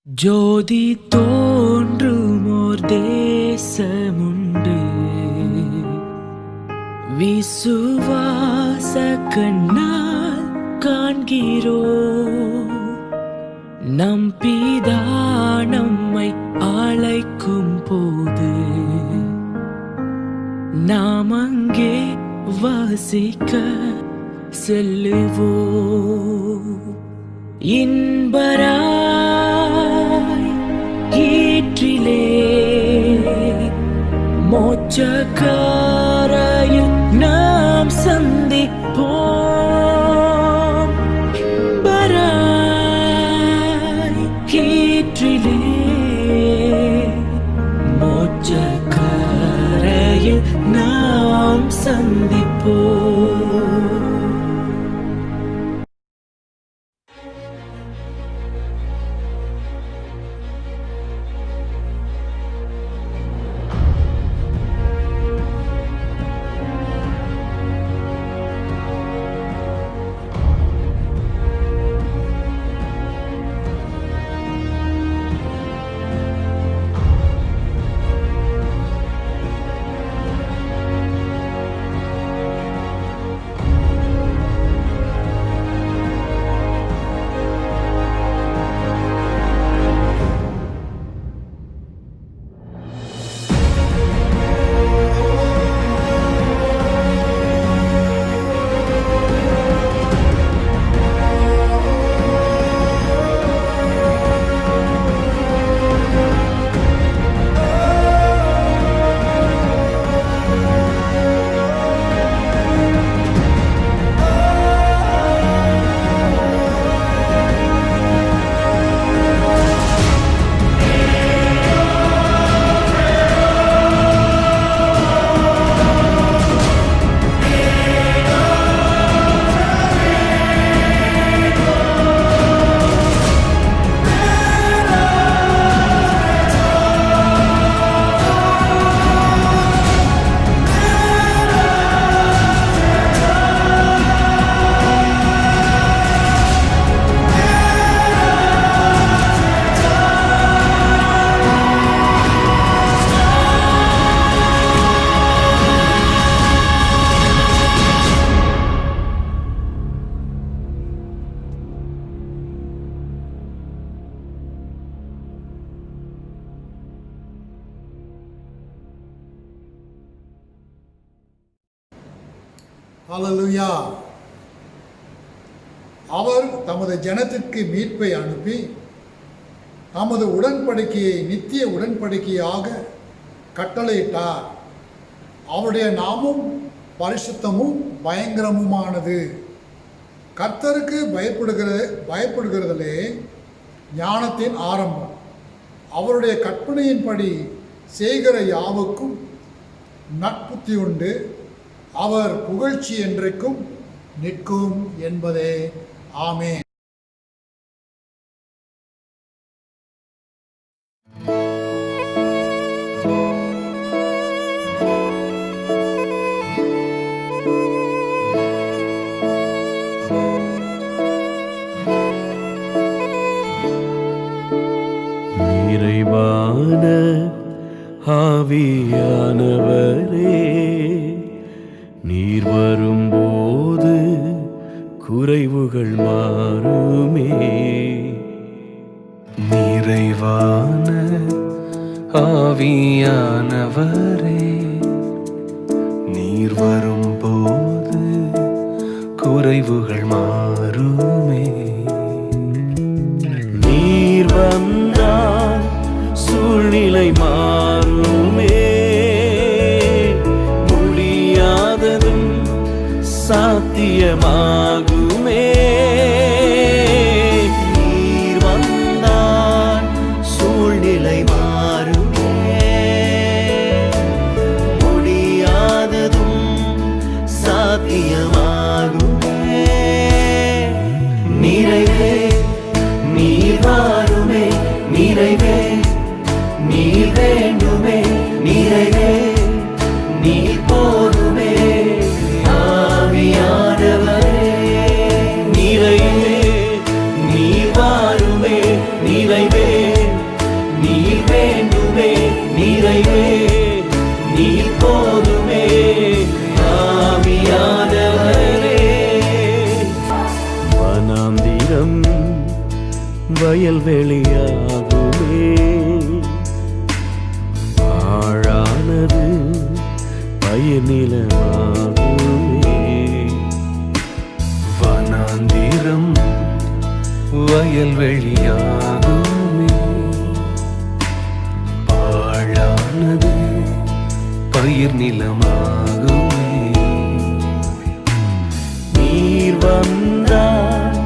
ஜோதி தோன்றுமோர் தேசமுண்டு, விசுவாச கண்ணால் காண்கிறோ. நம் பிதா நம்மை அழைக்கும் போது நாம் அங்கே வாசிக்க செல்லுவோ. இன்பராய் கீற்றிலே மோட்சக்காரையில் நாம் சந்திப்போம். இன்பராய் கீற்றிலே மோட்சக்காரையில் நாம் சந்திப்போம். ஹல்லேலூயா. அவர் தமது ஜனத்திற்கு மீட்பை அனுப்பி தமது உடன்படிக்கையை நித்திய உடன்படிக்கையாக கட்டளையிட்டார். அவருடைய நாமம் பரிசுத்தமும் பயங்கரமுமானது. கர்த்தருக்கு பயப்படுகிறதிலே ஞானத்தின் ஆரம்பம். அவருடைய கற்பனையின்படி செய்கிற யாவுக்கும் நட்புத்தி உண்டு. அவர் புகழ்ச்சி என்றைக்கும் நிற்கும் என்பதே. ஆமென். நிறைவான ஆவியானவரே, நீர் வரும்போது குறைவுகள் மாறுமே. நிறைவான ஆவியானவரே, நீர் வரும்போது குறைவுகள் மாறுமே. நீர் வந்தால் சூழ்நிலை மாறுமே. சாத்தியமாகுமே. நீர் வந்தால் சூழ்நிலை மாறுமே. முடியாததும் சாத்தியமாகுமே. நிறைவே நீர் வாருமே. நிறைவே நீர் வேண்டுமே. நிறைவே நீர் போதுமே. ஆவியானவரே, நீர் வேண்டுமே நிறைவே நீர் போதுமே ஆவியானவரே. வனாந்திரம் வயல்வெளியாகுமே, ஆழானது பயிர் நிலமாகுமே. வனாந்திரம் வயல்வெளியாகுமே, ஆழானது பயிர் நிலமாகுமே. நீர் வந்தால்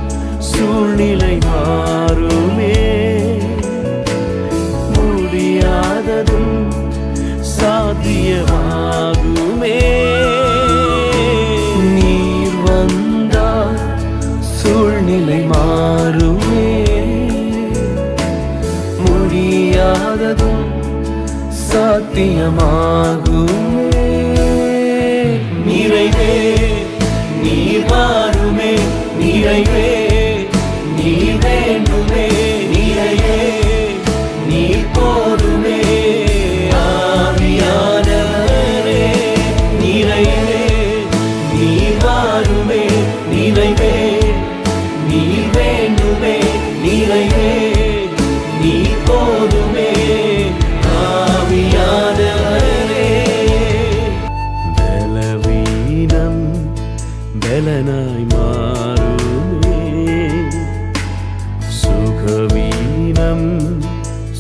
சூழ்நிலை மாறுமே, முடியாததும் சாத்தியமாகுமே. நீர் வந்தால் சூழ்நிலை மாறுமே, முடியாததும் சாத்தியமாகுமே. நிறைவே நீர் வாருமே நிறைவே நீர் வேண்டுமே நிறைவே நீர் போதுமே ஆவியானவரே. நிறைவே நீர் வாருமே நிறைவே நீர் வேண்டுமே நிறைவே நீர் போதுமே ஆவியானவரே. பலவீனம் பலனாய் மாறுமே, சுகவீனம்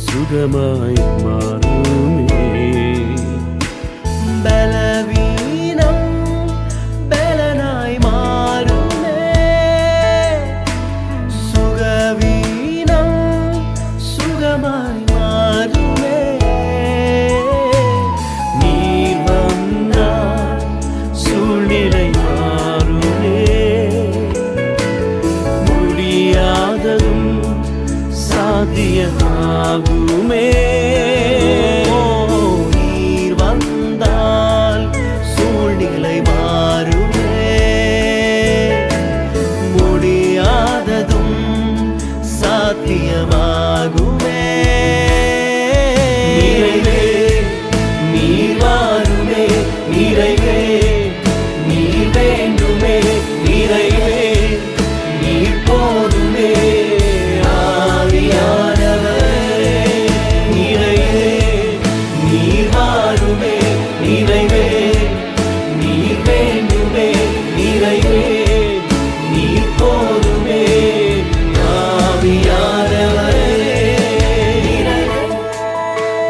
சுகமாய் மாறுமே. பலவீனம் பலனாய் மாறுமே, சுகவீனம் சுகமாய் மாறுமே. நீர் வந்தால் சூழ்நிலை மாறுமே, முடியாததும் சாத்தியமாகுமே. நீர் வந்தால் சூழ்நிலை மாறுமே, முடியாததும் சாத்தியமாகுமே. நிறைவே நீர் வாருமே நிறைவே நீர் வேண்டுமே நிறைவே நீர் போதுமே ஆவியானவரே. நிறைவே நீர் வாருமே நிறைவே நீர் வேண்டுமே நிறைவே நீர் போதுமே ஆவியானவரே.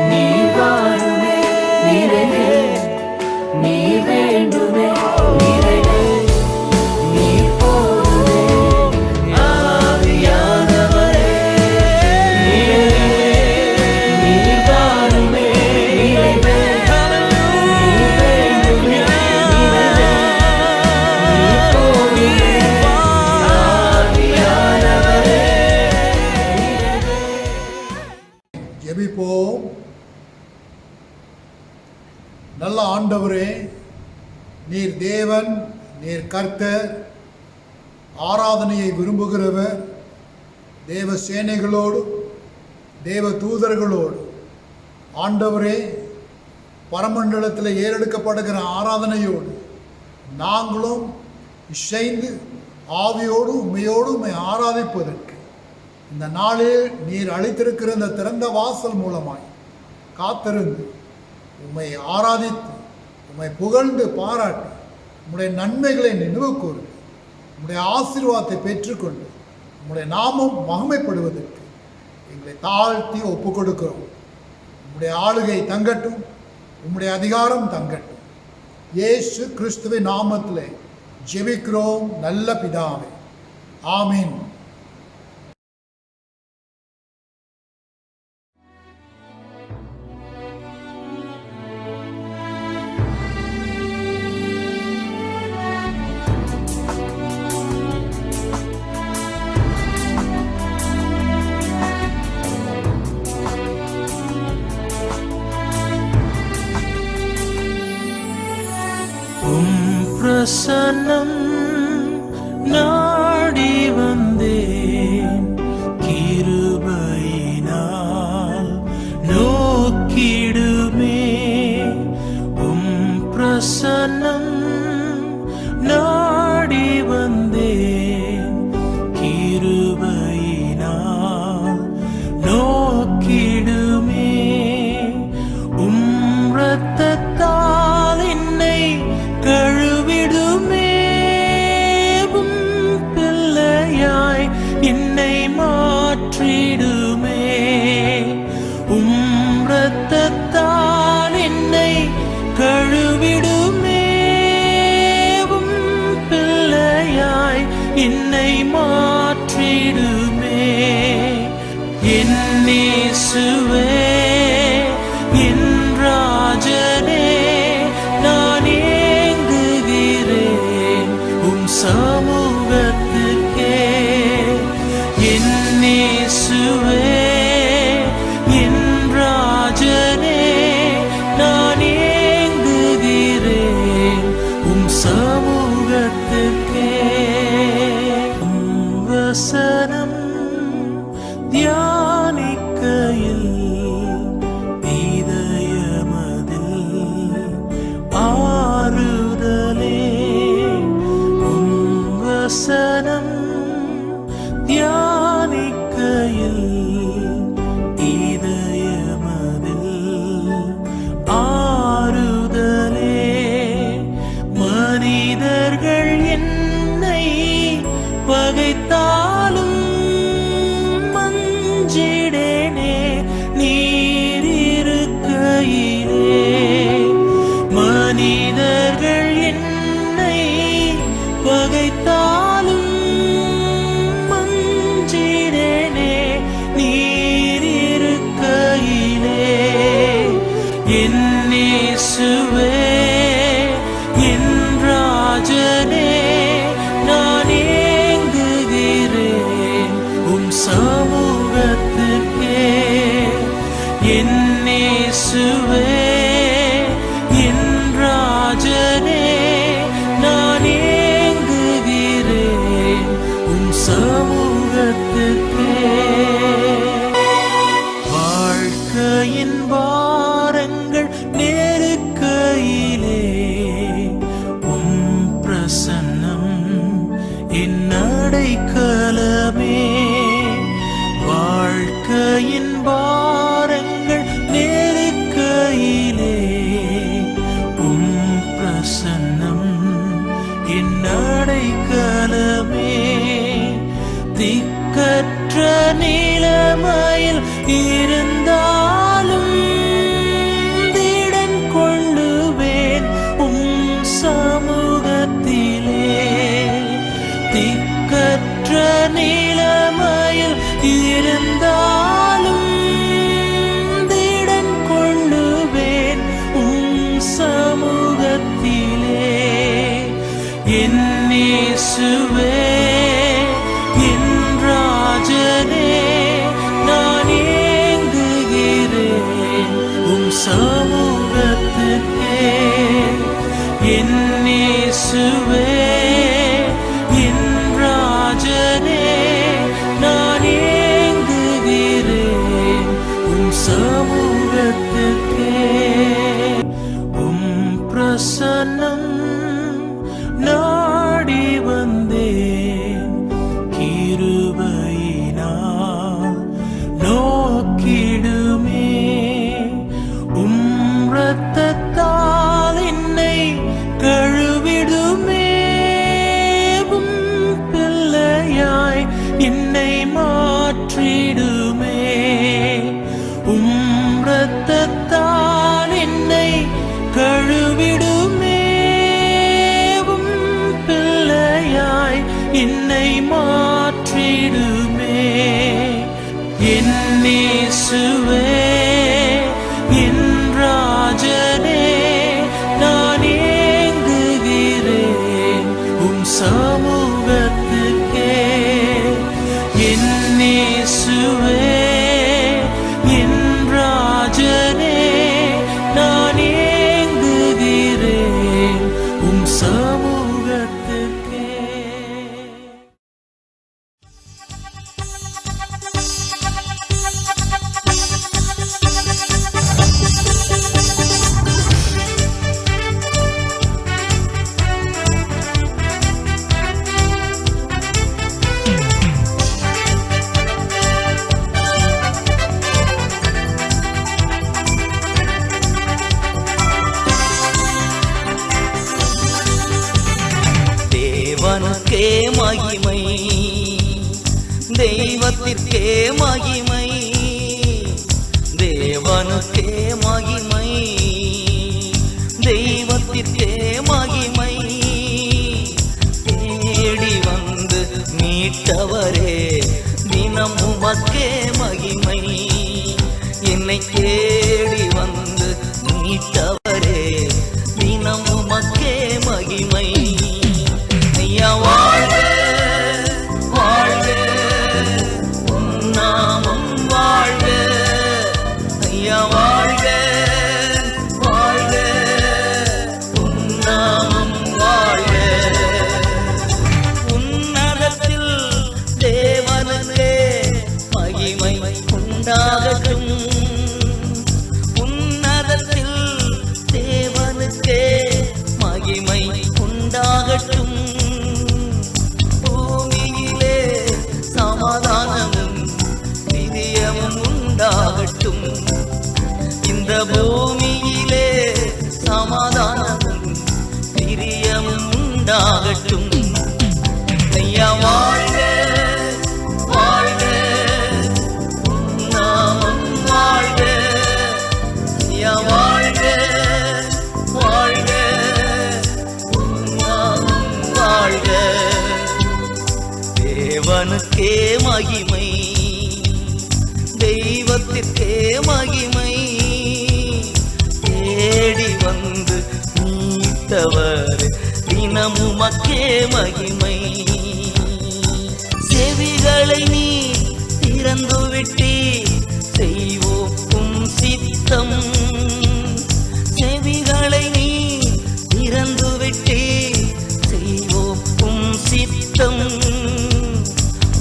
நீர் வாருமே நிறைவே நீர் வேண்டுமே நிறைவே நீர் போதுமே ஆவியானவரே. நீர் வாருமே நிறைவே நீர் வேண்டுமே நிறைவே நீர் போதுமே ஆவியானவரே. ஜெபிப்போம். நல்ல ஆண்டவரே, நீர் தேவன், நீர் கர்த்தர், ஆராதனையை விரும்புகிறவர். தேவ சேனைகளோடு தேவ தூதர்களோடு ஆண்டவரே பரமண்டலத்தில் ஏறெடுக்கப்படுகிற ஆராதனையோடு நாங்களும் இசைந்து ஆவியோடு உண்மையோடு உண்மை ஆராதிப்பதற்கு இந்த நாளில் நீர் அளித்திருக்கிற இந்த திறந்த வாசல் மூலமாய் காத்திருந்து உம்மை ஆராதித்து உம்மை புகழ்ந்து பாராட்டி உம்முடைய நன்மைகளை நினைவு கூர்ந்து உம்முடைய ஆசீர்வாதத்தை பெற்றுக்கொண்டு உம்முடைய நாமம் மகிமைப்படுவதற்கு எங்களை தாழ்த்தி ஒப்பு கொடுக்கிறோம். உம்முடைய ஆளுகை தங்கட்டும், உம்முடைய அதிகாரம் தங்கட்டும். இயேசு கிறிஸ்துவின் நாமத்திலே ஜெபிக்கிறோம் நல்ல பிதாவே, ஆமீன். பிரசன்னம் நாடி வந்தேன் கிருபையினால் இயேசுவே என் ராஜனே நான் ஏங்குகிறேன் உம் சமூகத்துக்கே என் இயேசுவே என் ராஜனே நான் ஏங்குகிறேன் உம் சமூகத்துக்கே உம் வசனம் தியானிக்கையில் இதயமதில் ஆறுதலே உம் வசனம் தியானிக்கையில் இதயமதில் ஆறுதலே மனிதர்கள் என்னை பகைத்தாலும் மஞ்சிடேனே நீர் இருக்கையிலே மனிதர்கள் என்னை பகைத்தாலும் மஞ்சிடேனே நீர் இருக்கையிலே என் இயேசுவே என் ராஜனே நான் ஏங்குகிறேன் உம் சமூகத்துக்கே என் இயேசுவே என் ராஜனே நான் ஏங்குகிறேன் உம் சமூகத்துக்கே வாழ்க்கையின் பாரங்கள் நெருக்கையிலே உம் பிரசன்னம் என் அடைக்கலமே வாழ்க்கையின் பாரங்கள் நெருக்கையிலே உம் பிரசன்னம் என் அடைக்கலமே திக்கற்ற நிலைமையில் இருந்தாலும் திடன் கொள்ளுவேன் உம் சமூகத்திலே திக்கற்ற நிலைமையில் இருந்தாலும் திடன் கொள்ளுவேன் உம் சமூகத்திலே என் இயேசுவே என் ராஜனே நான் ஏங்குகிறேன் உம் சமூகத்துக்கே என் இயேசுவே என் ராஜனே நான் ஏங்குகிறேன் உம் சமூகத்துக்கே உம் பிரசன்னம் நாடி வந்தேன் கிருபையினால் நோக்கிடுமே உம் இரத்தத்தால் என்னை கழுவிடுமே உம் பிள்ளையாய் என்னை மாற்றிடுமே உம் இரத்தத்தால் என்னை கழுவிடுமே உம் பிள்ளையாய் என்னை மாற்றிடுமே என் இயேசுவே என் ராஜனே நான் ஏங்குகிறேன் உம் சமூகத்துக்கே என் இயேசுவே என் ராஜனே நான் ஏங்குகிறேன் உம் சமூகத்துக்கே தேவனுக்கே மகிமை தெய்வத்திற்கே மகிமை தேவனுக்கே மகிமை தெய்வத்திற்கே மகிமை தேடி வந்து மீட்டவரே தினம் உமக்கே மகிமை என்னை தேடி வந்து மீட்டவரே தினம் உமக்கே மகிமை. ஐயா வாழ்க வாழ்க உம் நாமம் வாழ்க. ஐயா வாழ்க வாழ்க உம் நாமம் வாழ்க. உன்னதத்தில் தேவனுக்கே மகிமை உண்டாகட்டும். உன்னதத்தில் தேவனுக்கே மகிமை உண்டாகட்டும். பூமியிலே சமாதானமும் நிதியமும் உண்டாகட்டும். இந்த பூமியிலே சமாதானமும் பிரியமும் உண்டாகட்டும். ஐயா வாழ்க வாழ்க உம் நாமம் வாழ்க. ஐயா வாழ்க வாழ்க உம் நாமம் வாழ்க. தேவனுக்கே மகிமை தெய்வத்திற்கே மகிமை. தேடி வந்து மீட்டவர் தினமுமக்கே மகிமை. செவிகளை நீ திறந்து விட்டி செய்வோம் உம் சித்தம். செவிகளை நீ திறந்து விட்டி செய்வோம் உம் சித்தம்.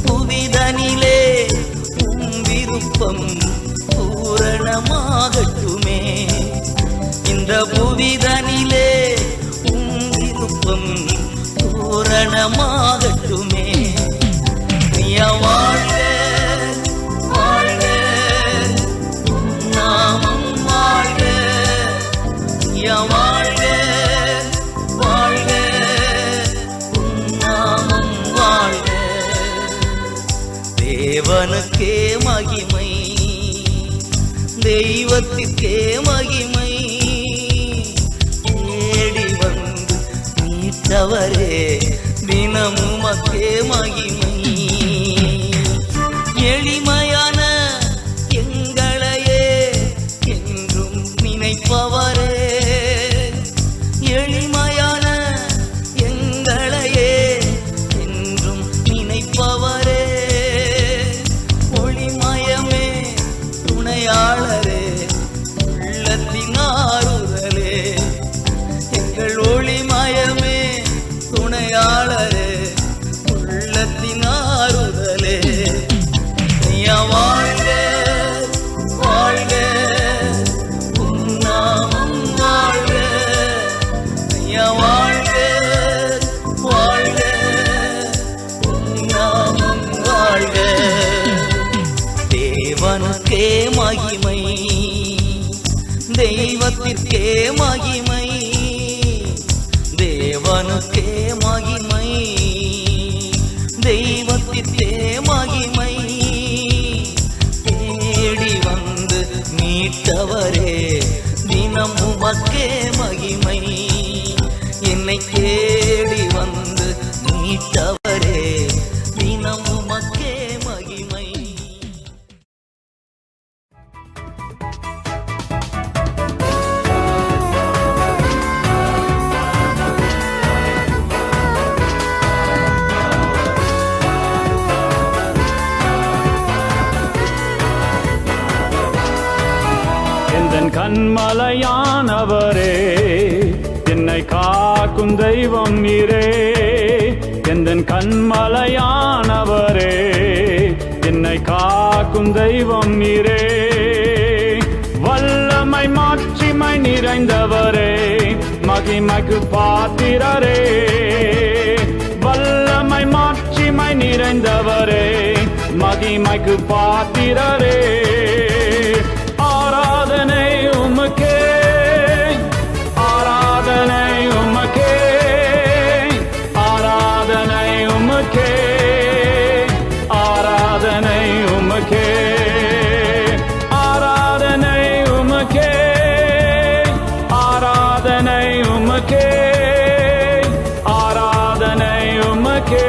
புவிதனிலே உம் விருப்பம் பூரணமாகட்டுமே. இந்த புவிதனிலே உம் விருப்பம் பூரணமாகட்டுமே. ஐயா வாழ்க வாழ்க உம் நாமம் வாழ்க. ஐயா வாழ்க வாழ்க உம் நாமம் வாழ்க. தேவனுக்கே மகிமை தெய்வத்திற்கே மகிமை. தேடி வந்து மீட்டவரே தினமுமக்கே மகிமை. எளிமையான எங்களையே என்றும் நினைப்பவரே. எளிமையான எங்களையே என்றும் நினைப்பவரே. ஒளிமயமே துணையாளரே உள்ளத்தின் ஆறுதலே. எங்கள் ஒளிமயமே துணையாளரே உள்ளத்தின் ஆறுதலே. ஐயா வாழ்க வாழ்க உம் நாமம் வாழ்க. ஐயா வாழ்க வாழ்க உம் நாமம் வாழ்க. தேவனுக்கே மகிமை தெய்வத்திற்கே மகிமை. தேவனுக்கே மகிமை தெய்வத்திற்கே மகிமை. தேடி வந்து மீட்டவரே தினம் உமக்கே மகிமை. என்னை தேடி வந்து மீட்டவரே தினம் உமக்கே மகிமை. எந்தன் கண்மலையானவரே என்னை காக்கும் தெய்வம் நீரே. எந்தன் கண்மலையானவரே என்னை காக்கும் தெய்வம் நீரே. வல்லமை மாட்சிமை நிறைந்தவரே மகிமைக்கு பாத்திரரே. வல்லமை மாட்சிமை நிறைந்தவரே மகிமைக்கு பாத்திரரே. ஆராதனை உமக்கே ஆராதனை உமக்கே ஆராதனை உமக்கே ஆராதனை உமக்கே ஆராதனை உமக்கே ஆராதனை உமக்கே ஆராதனை உமக்கே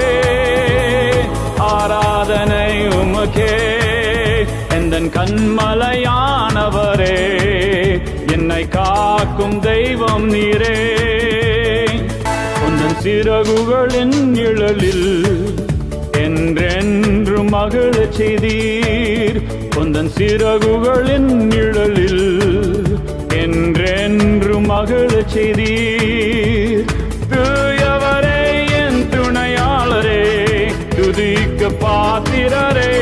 ஆராதனை உமக்கே. எந்தன் எந்தன் கண்மலையானவரே, என்னை காக்கும் தெய்வம் நீரே. உந்தன் சிறகுகளின் நிழலில் என்றென்று மகிழச் செய்தீர். உந்தன் சிறகுகளின் நிழலில் என்றென்று மகிழச் செய்தீர். தூயவரே என் துணையாளரே, துதிக்க பாத்திரரே.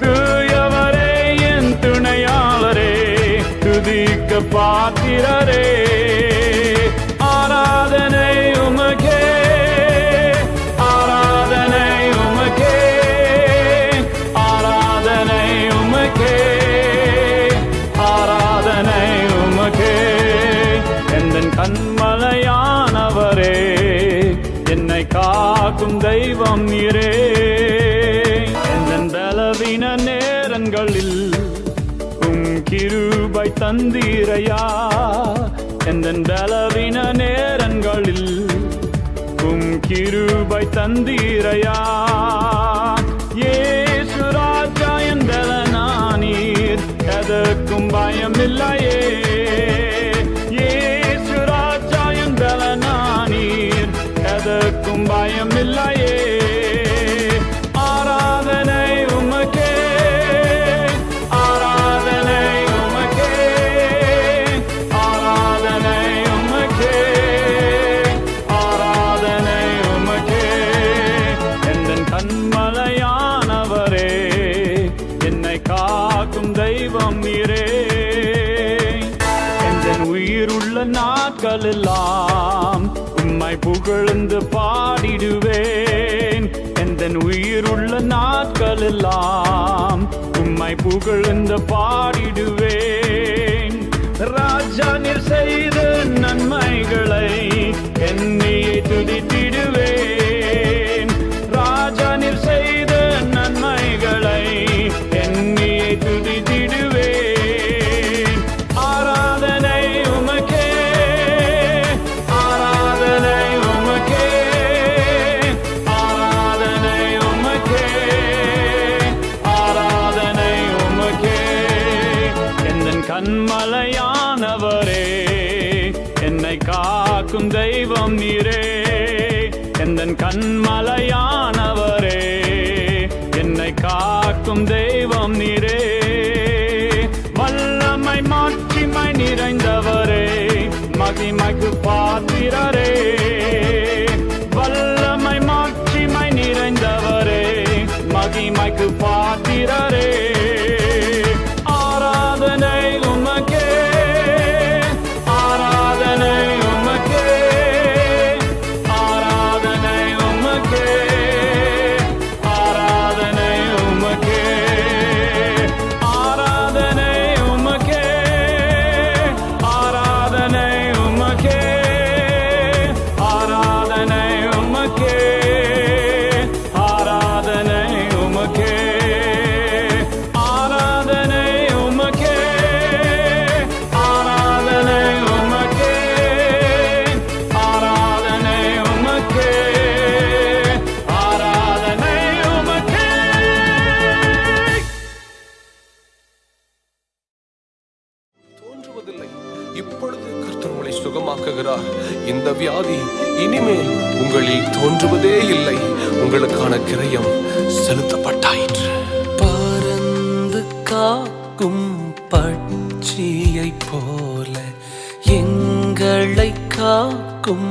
தூயவரே என் துணையாளரே, துதிக்க பாத்திரரே. ஆராதனை உமக்கே, ஆராதனை உமக்கே, ஆராதனை உமக்கே, ஆராதனை உமக்கே. எந்தன் கண்மலையானவரே, என்னை காக்கும் தெய்வம் நீரே. எந்தன் பலவீன நேரங்களில் உம் கிருபை தந்தீரையா. எந்தன் பலவீன நேரங்களில் உம் கிருபை தந்தீரையா. இயேசு ராஜா என் பலனானீர், எதற்கும் பயமில்லையே. இயேசு ராஜா என் பலனானீர், எதற்கும் பயமில்லையே. ஆராதனை உமக்கே, ஆராதனை உமக்கே, ஆராதனை உமக்கே, ஆராதனை உமக்கே. எந்தன் கண்மலையானவரே, என்னை காக்கும் தெய்வம் நீரே. எந்தன் உயிருள்ள நாட்களெல்லாம் உம்மை புகழ்ந்து பாடிடுவேன். எந்தன் உயிருள்ள நாட்களெல்லாம் உம்மை புகழ்ந்து பாடிடுவேன். ராஜா நீர் செய்த நன்மைகளை எண்ணியே துதித்திடுவேன். ராஜா நீர் செய்த நன்மைகளை எண்ணியே துதித்திடுவேன். ஆராதனை உமக்கே, ஆராதனை உமக்கே, ஆராதனை உமக்கே, ஆராதனை உமக்கே. எந்தன் கண்மலையானவரே, என்னை காக்கும் தெய்வம் நீரே. எந்தன் கண்மலையானவரே, என்னை காக்கும் தெய்வம் நீரே. வல்லமை மாட்சிமை நிறைந்தவரே, மகிமைக்கு பாத்திரரே. வல்லமை மாட்சிமை நிறைந்தவரே, மகிமைக்கு பாத்திரரே. ஆராதனை உமக்கே, ஆராதனை உமக்கே, ஆராதனை உமக்கே, ஆராதனை உமக்கே, ஆராதனை உமக்கே, ஆராதனை உமக்கே, ஆராதனை உமக்கே, ஆராதனை உமக்கே, ஆராதனை உமக்கே, ஆராதனை உமக்கே, ஆராதனை உமக்கே, ஆராதனை உமக்கே. தோன்றுவதில்லை. இப்பொழுது கர்த்தர் உங்களை சுகமாக்குகிறார். இந்த வியாதி இனிமேல் உங்களில் தோன்றுவதே இல்லை. உங்களுக்கான கிரயம் செலுத்தப்பட்டாயிற்று. பறந்து காக்கும் பட்சியை போல எங்களை காக்கும்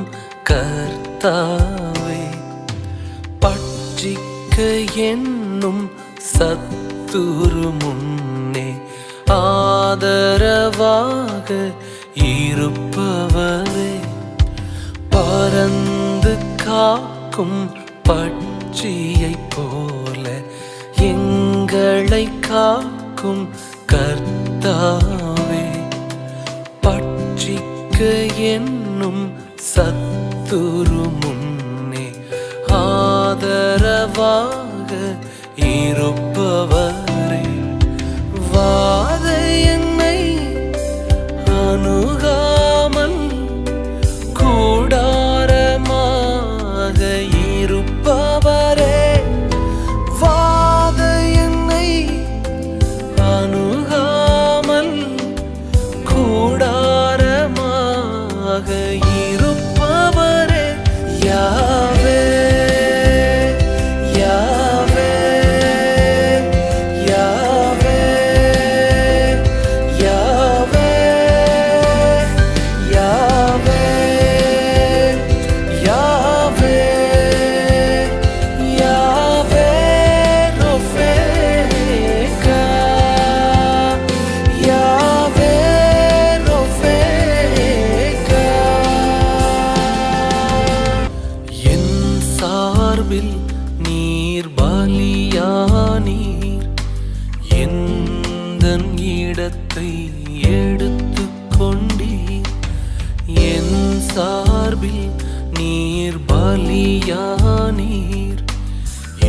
கர்த்தாவே. பட்சிக்க என்னும் சத்துரு முன்னே ஆதரவாக இருப்பவரே. பறந்து காக்கும் பட்சியை போல எங்களை காக்கும் கர்த்தாவே. பட்சிக்க என்னும் சத்துரு முன்னே ஆதரவாக இருப்பவரே. வாத என்னை அணுகாமல் கூடாரமாக இருப்பவரே. வாத என்னை எந்தன் இடத்தை எடுத்து கொண்டீர். என் சார்பில் நீர் பலியானீர்.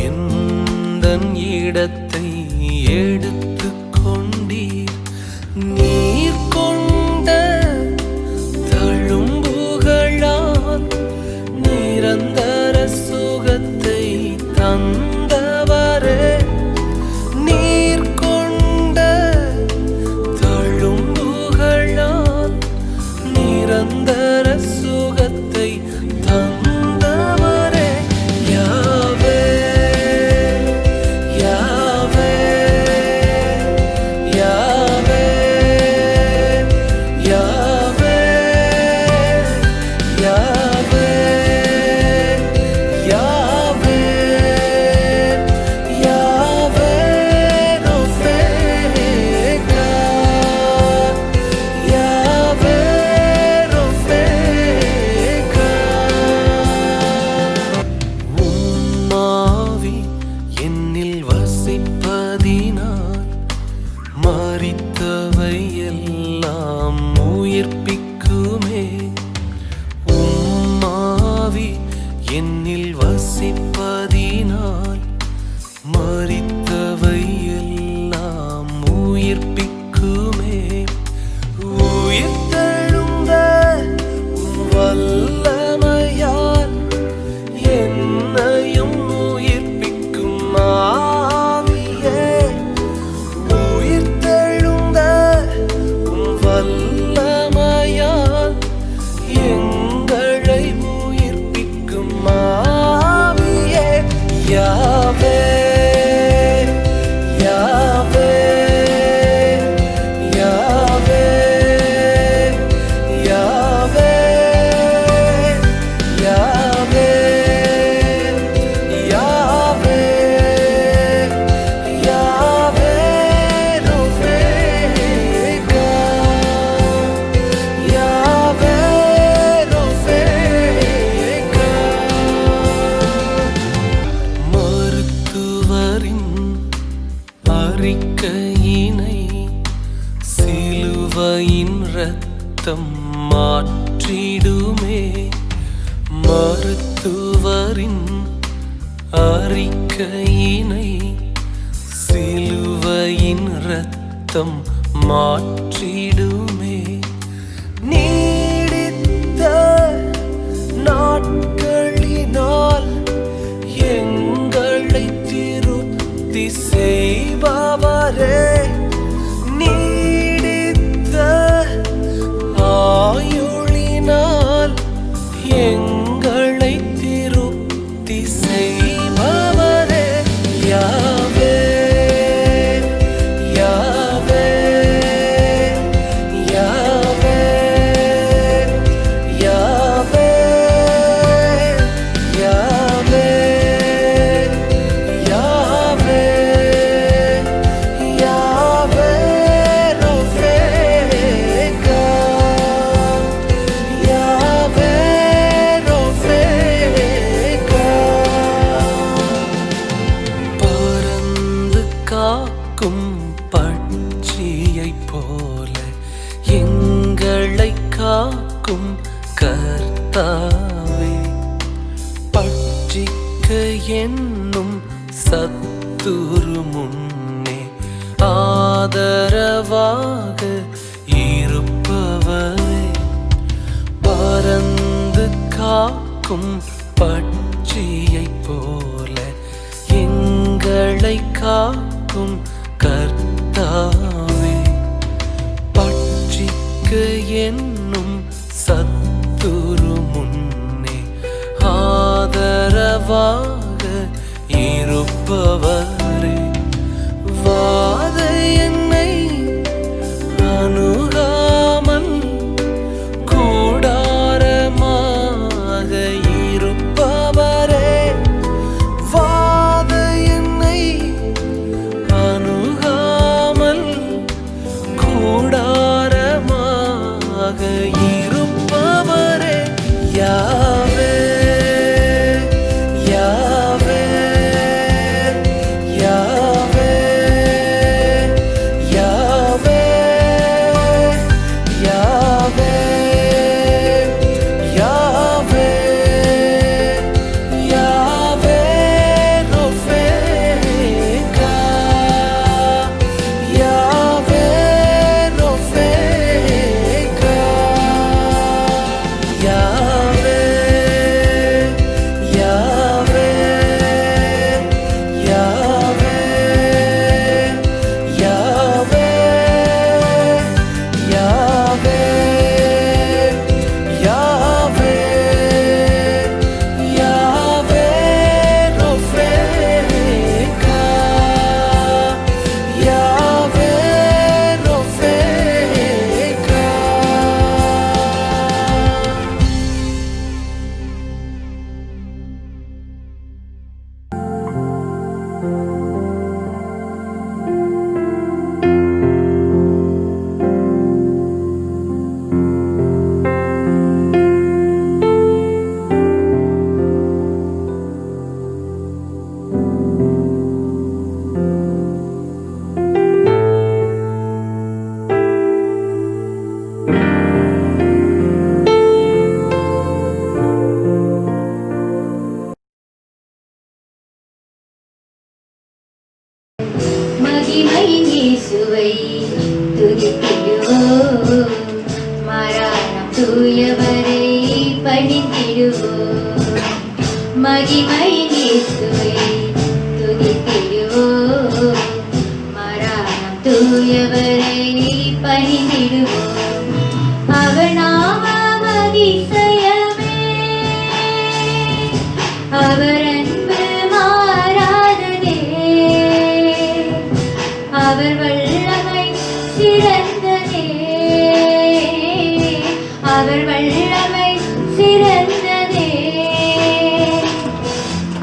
எந்தன் இடத்தை எடுத்து கொண்டீர். நீர் கொண்ட தழும்புகளால் நிரந்தர சுகத்தை தந்தவரே. நீர் கொண்ட தழும்புகளால் நிரந்தர சுகத்தை தந்தவரே. யாவே யாவே யாவே யாவே யாவே யாவே யாவே ரொஃபேகா யாவே ரொஃபேகா. உம்மாவி என்னில் வசிப்பதினால் மரித்தவை எல்லாம் உயிர்ப்பிக்குமே. உம்மாவி என்னில் வசிப்பதினால் மரித்தவை எல்லாம் உயிர்ப்பிக்குமே. உயிர்த்தெழுந்த உம் வல்லமையால் என்னையும் உயிர்ப்பிக்கும் ஆவியே. உயிர்த்தெழுந்த உம் வல்லமையால் எங்களை உயிர்ப்பிக்கும் ஆவியே. யாவே யாவே யாவே யாவே யாவே யாவே யாவே ரொஃபேகா யாவே ரொஃபேகா. மருத்துவரின் அறிக்கையினை சிலுவையின் இரத்தம் மாற்றிடுமே. மருத்துவரின் அறிக்கையினை சிலுவையின் இரத்தம் மாற்றிடுமே. நீடித்த நாட்களினால் எங்களை திருப்தி செய்பவரே. நீடித்த ஆயுளினால் எங்களை திருப்தி செய்பவரே. யாவே யாவே யாவே யாவே யாவே யாவே யாவே ரொஃபேகா யாவே ரொஃபேகா. பறந்து காக்கும் பட்சியைப் போல எங்களை காக்கும் கர்த்தாவே. பட்சிக்க என்னும் சத்துரு முன்னே ஆதரவாக இருப்பவரே. பறந்து காக்கும் பட்சியைப் போல எங்களை காக்கும் கர்த்தாவே. பட்சிக்க என்னும் சத்துரு முன்னே ஆதரவாக இருப்பவரே. வாதை என்னை அணுகாமல் கூடாரமாக இருப்பவரே. வாதை என்னை அணுகாமல் கூடாரமாக துதித்திடுவோம் மரணம் தூயவரை பணிந்திடுவோம் மகிமை இயேசுவை துதித்திடுவோம் மரணம் தூயவரை பணிந்திடுவோம் அவர் நாமம் அதிசயமே அவர் அன்பு மாறாததே அவர் வல்லமை சிறந்ததே அவர் வல்லமை சிறந்ததே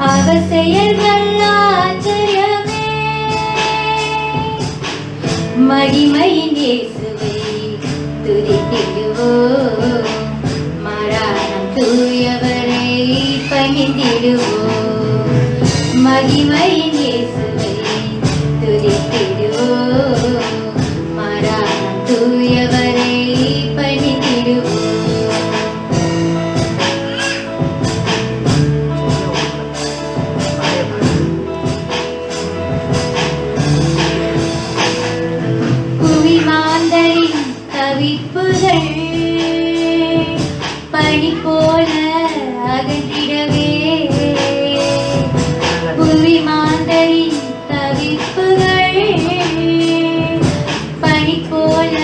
அவர் செயல்கள் ஆச்சரியமே மகிமையின் இயேசுவை துதித்திடுவோம் மரணம் தூயவரை பணிந்திடுவோம் மகிமையின் இயேசுவை துதித்திடுவோம் மரணம் தூயவரை பணிந்திடுவோம் புவி மாந்தரின் தவிப்புகள் பனி போல அகன்றிடவே புவி மாந்தரின் தவிப்புகள் பனி போல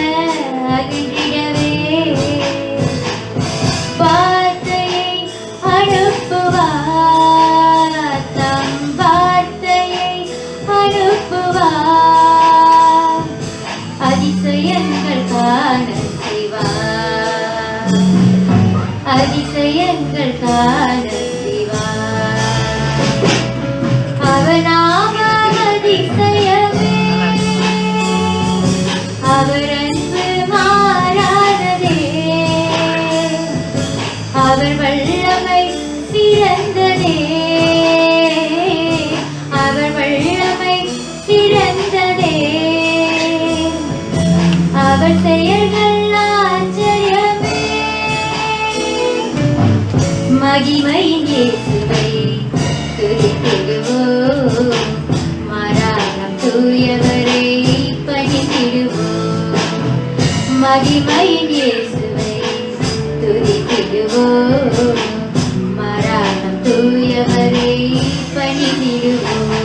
அகன்றிடவே வார்த்தையை அனுப்புவார் தம் வார்த்தையை அனுப்புவார் அதிசயங்கள் காண செய்வார் அதிசயங்கள் காண செய்வார் அவர் நாமம் அதிசயமே அவர் அன்பு மாறாததே அவர் வல்லமை சிறந்ததே அவர் வல்லமை சிறந்ததே அவர் செயல்கள் ஆச்சரியமே மகிமையின் இயேசுவை துதித்திடுவோம் மரணம் தூயவரை பணிந்திடுவோம் மகிமையின் இயேசுவை துதித்திடுவோம் மரணம் தூயவரை பணிந்திடுவோம்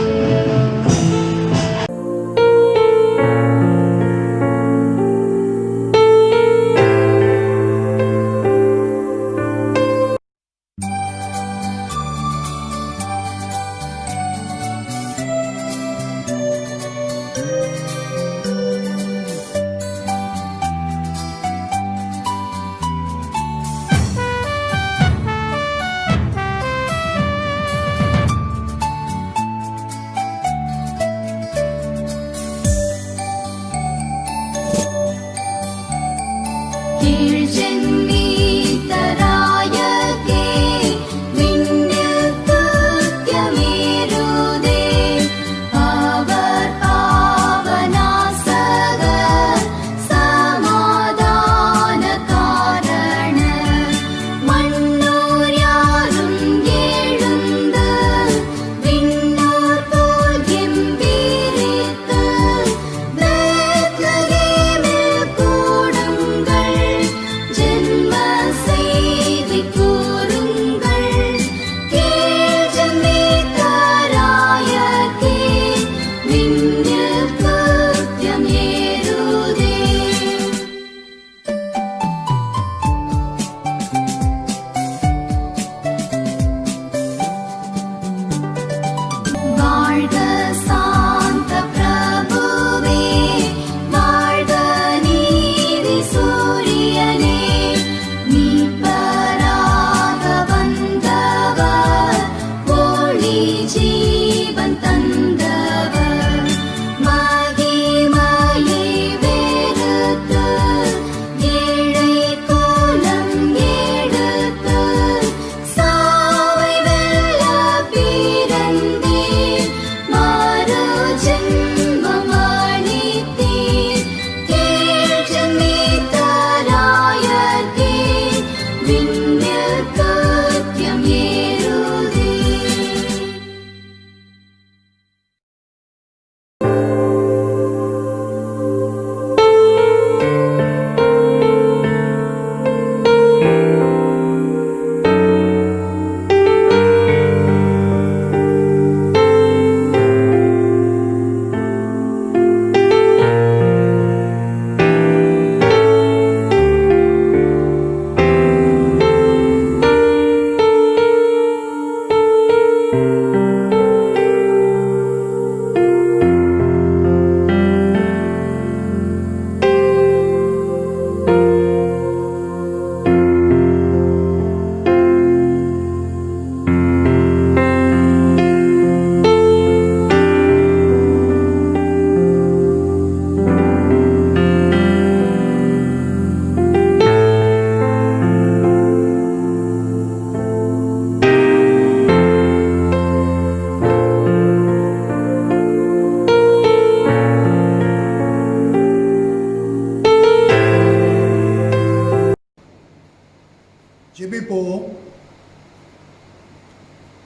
ஜெபிப்போம்.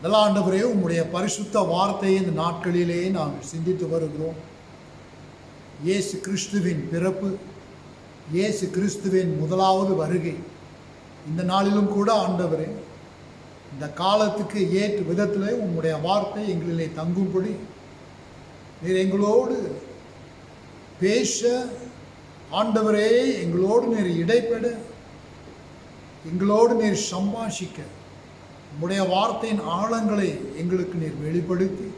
நல்ல ஆண்டவரே, உம்முடைய பரிசுத்த வார்த்தையை இந்த நாட்களிலே நாங்கள் சிந்தித்து வருகிறோம். இயேசு கிறிஸ்துவின் பிறப்பு, இயேசு கிறிஸ்துவின் முதலாவது வருகை, இந்த நாளிலும் கூட ஆண்டவரே, இந்த காலத்துக்கு ஏற்ற விதத்திலே உம்முடைய வார்த்தை எங்களிலே தங்கும்படி நீர் எங்களோடு பேச, ஆண்டவரே எங்களோடு நீர் இடைப்பட, எங்களோடு நீர் சம்பாஷிக்க, உம்முடைய வார்த்தையின் ஆழங்களை எங்களுக்கு நீர் வெளிப்படுத்தி,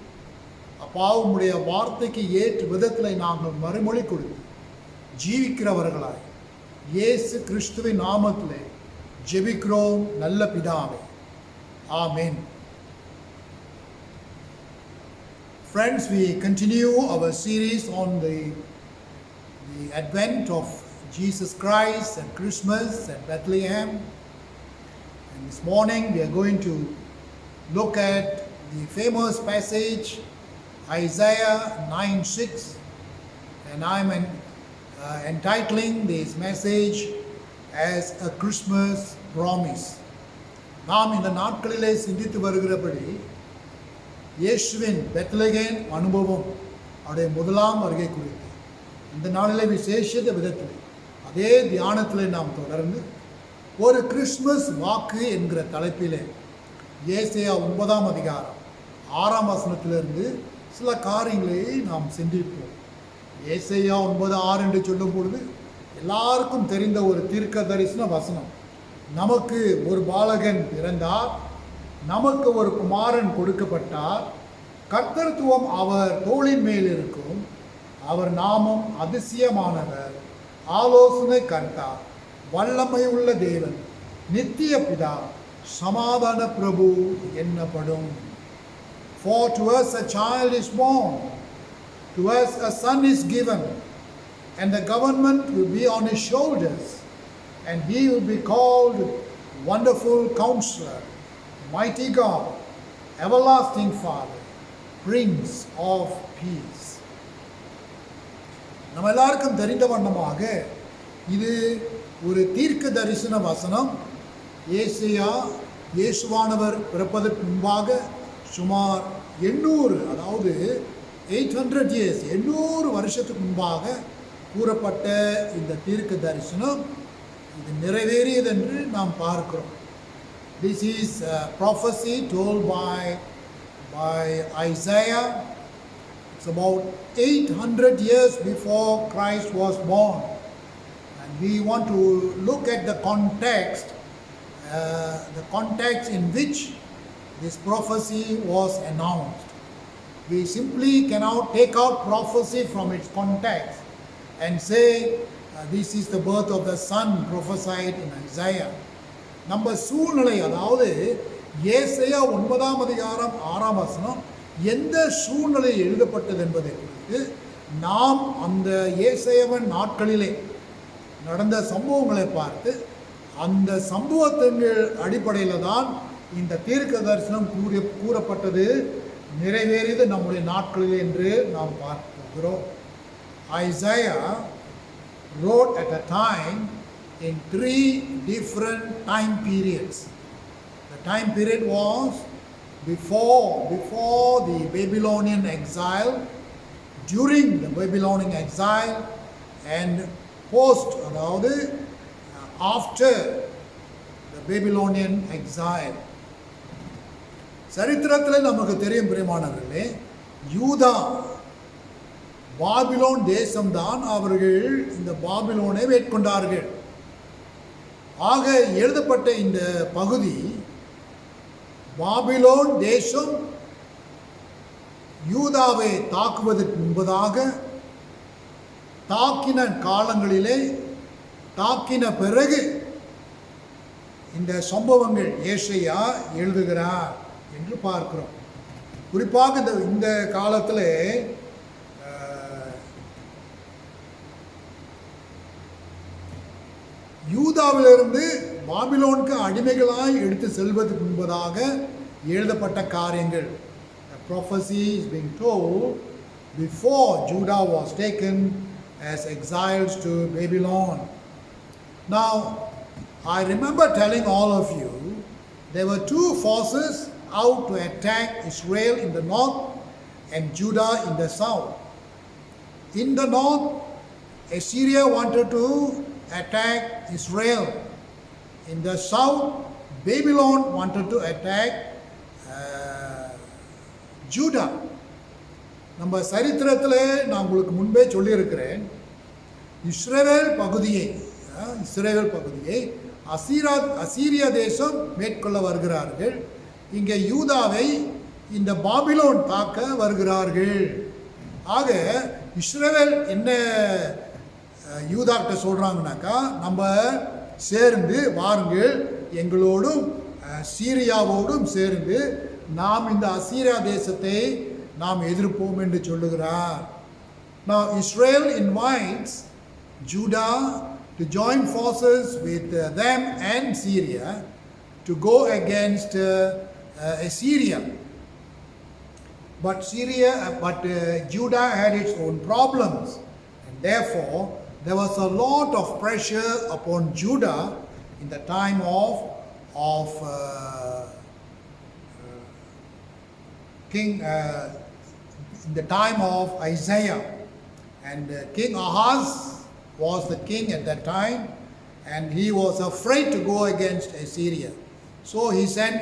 அப்பா உம்முடைய வார்த்தைக்கு ஏற்ற விதத்தில் நாங்கள் மறுமொழி கொடுத்து ஜீவிக்கிறவர்களாய் இயேசு கிறிஸ்துவின் நாமத்திலே ஜெபிக்கிறோம் நல்ல பிதாவே. Amen. Friends, we continue our series on the advent of Jesus Christ and Christmas at Bethlehem. And this morning we are going to look at the famous passage Isaiah 9:6, and I am entitling this message as a Christmas promise. நாம் இந்த நாட்களிலே சிந்தித்து வருகிறபடி இயேசுவின் Bethlehem அனுபவம், அவருடைய முதலாம் வருகை குறித்து இந்த நாளிலே விசேஷ விதத்தில் அதே தியானத்தில் நாம் தொடர்ந்து ஒரு கிறிஸ்மஸ் வாக்கு என்கிற தலைப்பிலே ஏசாயா 9ஆம் அதிகாரம் 6ஆம் வசனத்திலிருந்து சில காரியங்களை நாம் சிந்திப்போம். ஏசாயா 9:6 என்று சொல்லும் பொழுது எல்லாருக்கும் தெரிந்த ஒரு தீர்க்க தரிசன வசனம். நமக்கு ஒரு பாலகன் பிறந்தார், நமக்கு ஒரு குமாரன் கொடுக்கப்பட்டார், கர்த்தத்துவம் அவர் தோளின் மேல் இருக்கும், அவர் நாமம் அதிசயமானவர், ஆலோசனை கர்த்தா, வல்லமை உள்ள தேவன், நித்திய பிதா, சமாதான பிரபு என்னப்படும். For to us a child is born, to us a son is given, and the government will be on his shoulders, and he will be called Wonderful Counselor, Mighty God, Everlasting Father, Prince of Peace. நம்ம எல்லாருக்கும் தெரிந்த வண்ணமாக இது ஒரு தீர்க்க தரிசன வசனம். ஏசாயா இயேசுவானவர் பிறப்பதற்கு முன்பாக சுமார் 800, அதாவது 800 years, 800 வருஷத்துக்கு முன்பாக கூறப்பட்ட இந்த தீர்க்க தரிசனம் இது நிறைவேறியது என்று நாம் பார்க்கிறோம். This is a prophecy told by Isaiah. It's about 800 years before Christ was born. And we want to look at the context in which this prophecy was announced. We simply cannot take out prophecy from its context and say this is the birth of the son prophesied in Isaiah. நம்ம சூழ்நிலை, அதாவது ஏசாயா 9ஆம் அதிகாரம் 6ஆம் வசனம் எந்த சூழ்நிலை எழுதப்பட்டது என்பதை குறித்து நாம் அந்த ஏசாயாவின் நாட்களிலே நடந்த சம்பவங்களை பார்த்து அந்த சம்பவத்தின் அடிப்படையில் தான் இந்த தீர்க்க தரிசனம் கூறப்பட்டது, நிறைவேறியது நம்முடைய நாட்களில் என்று நாம் பார்க்கிறோம். Isaiah wrote at a time in 3 different time periods. The time period was before the Babylonian exile, during the Babylonian exile, and post, அதாவது after the Babylonian exile. சரித்திரத்தில் நமக்கு தெரியும் பிரியமானவர்களே, யூதா பாபிலோன் தேசம்தான் அவர்கள் இந்த பாபிலோனை மேற்கொண்டார்கள். ஆக எழுதப்பட்ட இந்த பகுதி பாபிலோன் தேசம் யூதாவை தாக்குவதற்கு முன்பதாக, தாக்கின காலங்களிலே, தாக்கின பிறகு இந்த சம்பவங்கள் ஏசாயா எழுதுகிறார் என்று பார்க்கிறோம். குறிப்பாக இந்த காலத்தில் யூதாவிலிருந்து பாபிலோனுக்கு அடிமைகளாய் எடுத்து செல்வதற்கு முன்பதாக எழுதப்பட்ட காரியங்கள். The prophecy is being told before Judah was taken as exiles to Babylon. Now, I remember telling all of you there were two forces out to attack Israel in the north and Judah in the south. In the north, Assyria wanted to attack Israel. In the south, Babylon wanted to attack Judah. நம்ம சரித்திரத்தில் நான் உங்களுக்கு முன்பே சொல்லியிருக்கிறேன், இஸ்ரவேல் பகுதியை அசீரியா தேசம் மேற்கொள்ள வருகிறார்கள். இங்கே யூதாவை இந்த பாபிலோன் தாக்க வருகிறார்கள். ஆக இஸ்ரவேல் என்ன யூதாக்கிட்ட சொல்கிறாங்கனாக்கா, நம்ம சேர்ந்து வாருங்கள், எங்களோடும் சீரியாவோடும் சேர்ந்து நாம் இந்த அசீரியா தேசத்தை நாம் எதிர்ப்போம் என்று சொல்லுகிறார். Now Israel invites Judah to join forces with them and Syria to go against Assyria. But Judah had its own problems, and therefore there was a lot of pressure upon Judah in the time of in the time of Isaiah, and King Ahaz was the king at that time, and he was afraid to go against Assyria. So he sent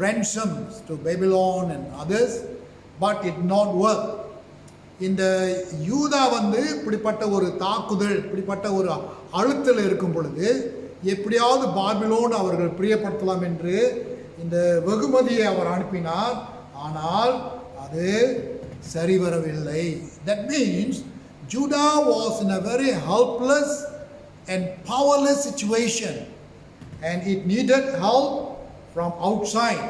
ransoms to Babylon and others, but it did not work. இந்த யூதா இப்படிப்பட்ட ஒரு தாக்குதல், இப்படிப்பட்ட ஒரு அழுத்தல் இருக்கும் பொழுது எப்படியாவது பாபிலோன் அவர்கள் பிரியப்படுத்தலாம் என்று இந்த வெகுமதியை அவர் அனுப்பினார். ஆனால் அது சரிவரவில்லை. That means Judah was in a very helpless and powerless situation, and it needed help from outside.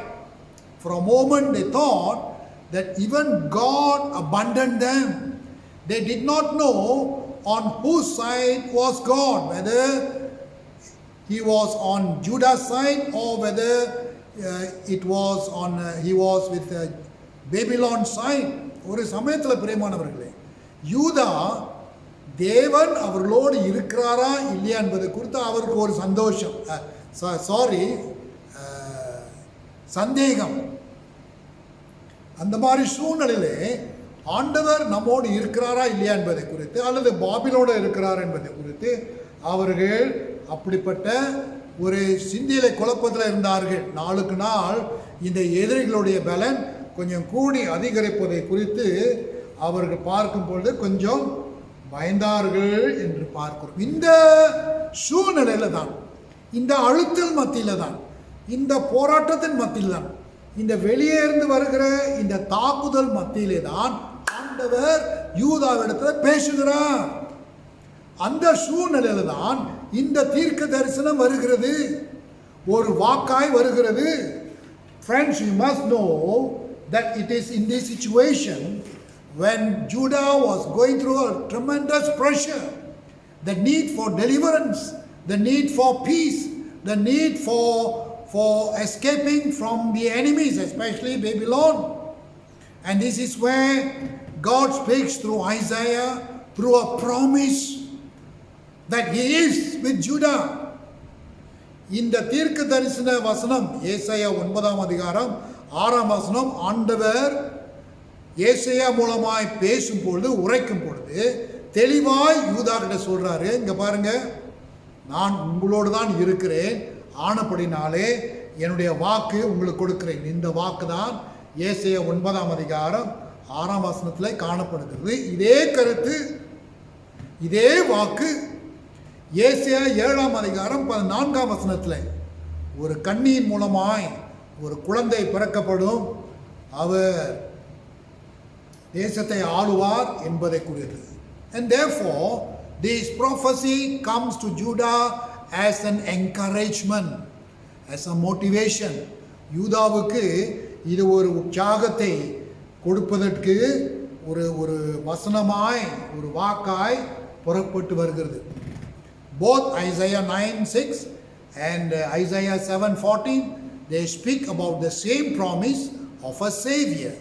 For a moment they thought that even God abandoned them. They did not know on whose side was God, whether he was on Judah's side or whether he was with Babylon's side. ஒரு சமயத்தில் பிரியமானவர்களே, யூதா தேவன் அவர்களோடு இருக்கிறாரா இல்லையா என்பதை குறித்து அவருக்கு ஒரு சந்தேகம். அந்த மாதிரி சூழ்நிலையிலே ஆண்டவர் நம்மோடு இருக்கிறாரா இல்லையா என்பதை குறித்து, அல்லது பாபிலோடு இருக்கிறாரா என்பதை குறித்து அவர்கள் அப்படிப்பட்ட ஒரு சிந்தியில குழப்பத்தில் இருந்தார்கள். நாளுக்கு நாள் இந்த எதிரிகளுடைய பலன் கொஞ்சம் கூடி அதிகரிப்பதை குறித்து அவர்கள் பார்க்கும் பொழுது கொஞ்சம் பயந்தார்கள் என்று பார்க்கிறோம். இந்த சூழ்நிலையில தான், இந்த அழுத்தல் மத்தியில தான், இந்த போராட்டத்தின் மத்தியில் தான், இந்த வெளியே இருந்து வருகிற இந்த தாக்குதல் மத்தியிலே தான் ஆண்டவர் யூதாவிடத்தில் பேசுகிறார். அந்த சூழ்நிலையில தான் இந்த தீர்க்க தரிசனம் வருகிறது, ஒரு வாக்காய் வருகிறது. Friends, you must know that it is in this situation when Judah was going through a tremendous pressure, the need for deliverance, the need for peace, the need for escaping from the enemies, especially Babylon. And this is where God speaks through Isaiah, through a promise that he is with Judah. இந்த தீர்க்க தரிசன வசனம் ஏசாயா 9:6 ஆண்டவர் ஏசாயா மூலமாய் பேசும் பொழுது, உரைக்கும் பொழுது தெளிவாய் யூதா கிட்ட சொல்றாரு, இங்க பாருங்க, நான் உங்களோடு தான் இருக்கிறேன், ஆனபடினாலே என்னுடைய வாக்கு உங்களுக்கு கொடுக்கிறேன். இந்த வாக்கு தான் ஏசாயா 9:6 காணப்படுகிறது. இதே கருத்து, இதே வாக்கு ஏசாயா 7:14 ஒரு கன்னியின் மூலமாய் ஒரு குழந்தை பிறக்கப்படும், அவர் தேசத்தை ஆளுவார் என்பதை குறித்து. And therefore this prophecy comes to Judah as an encouragement, as a motivation. யூதாவுக்கு இது ஒரு உற்சாகத்தை கொடுப்பதற்கு ஒரு வசனமாய், ஒரு வாக்காய் புறப்பட்டு வருகிறது. Both Isaiah 9:6 and Isaiah 7:14, they speak about the same promise of a savior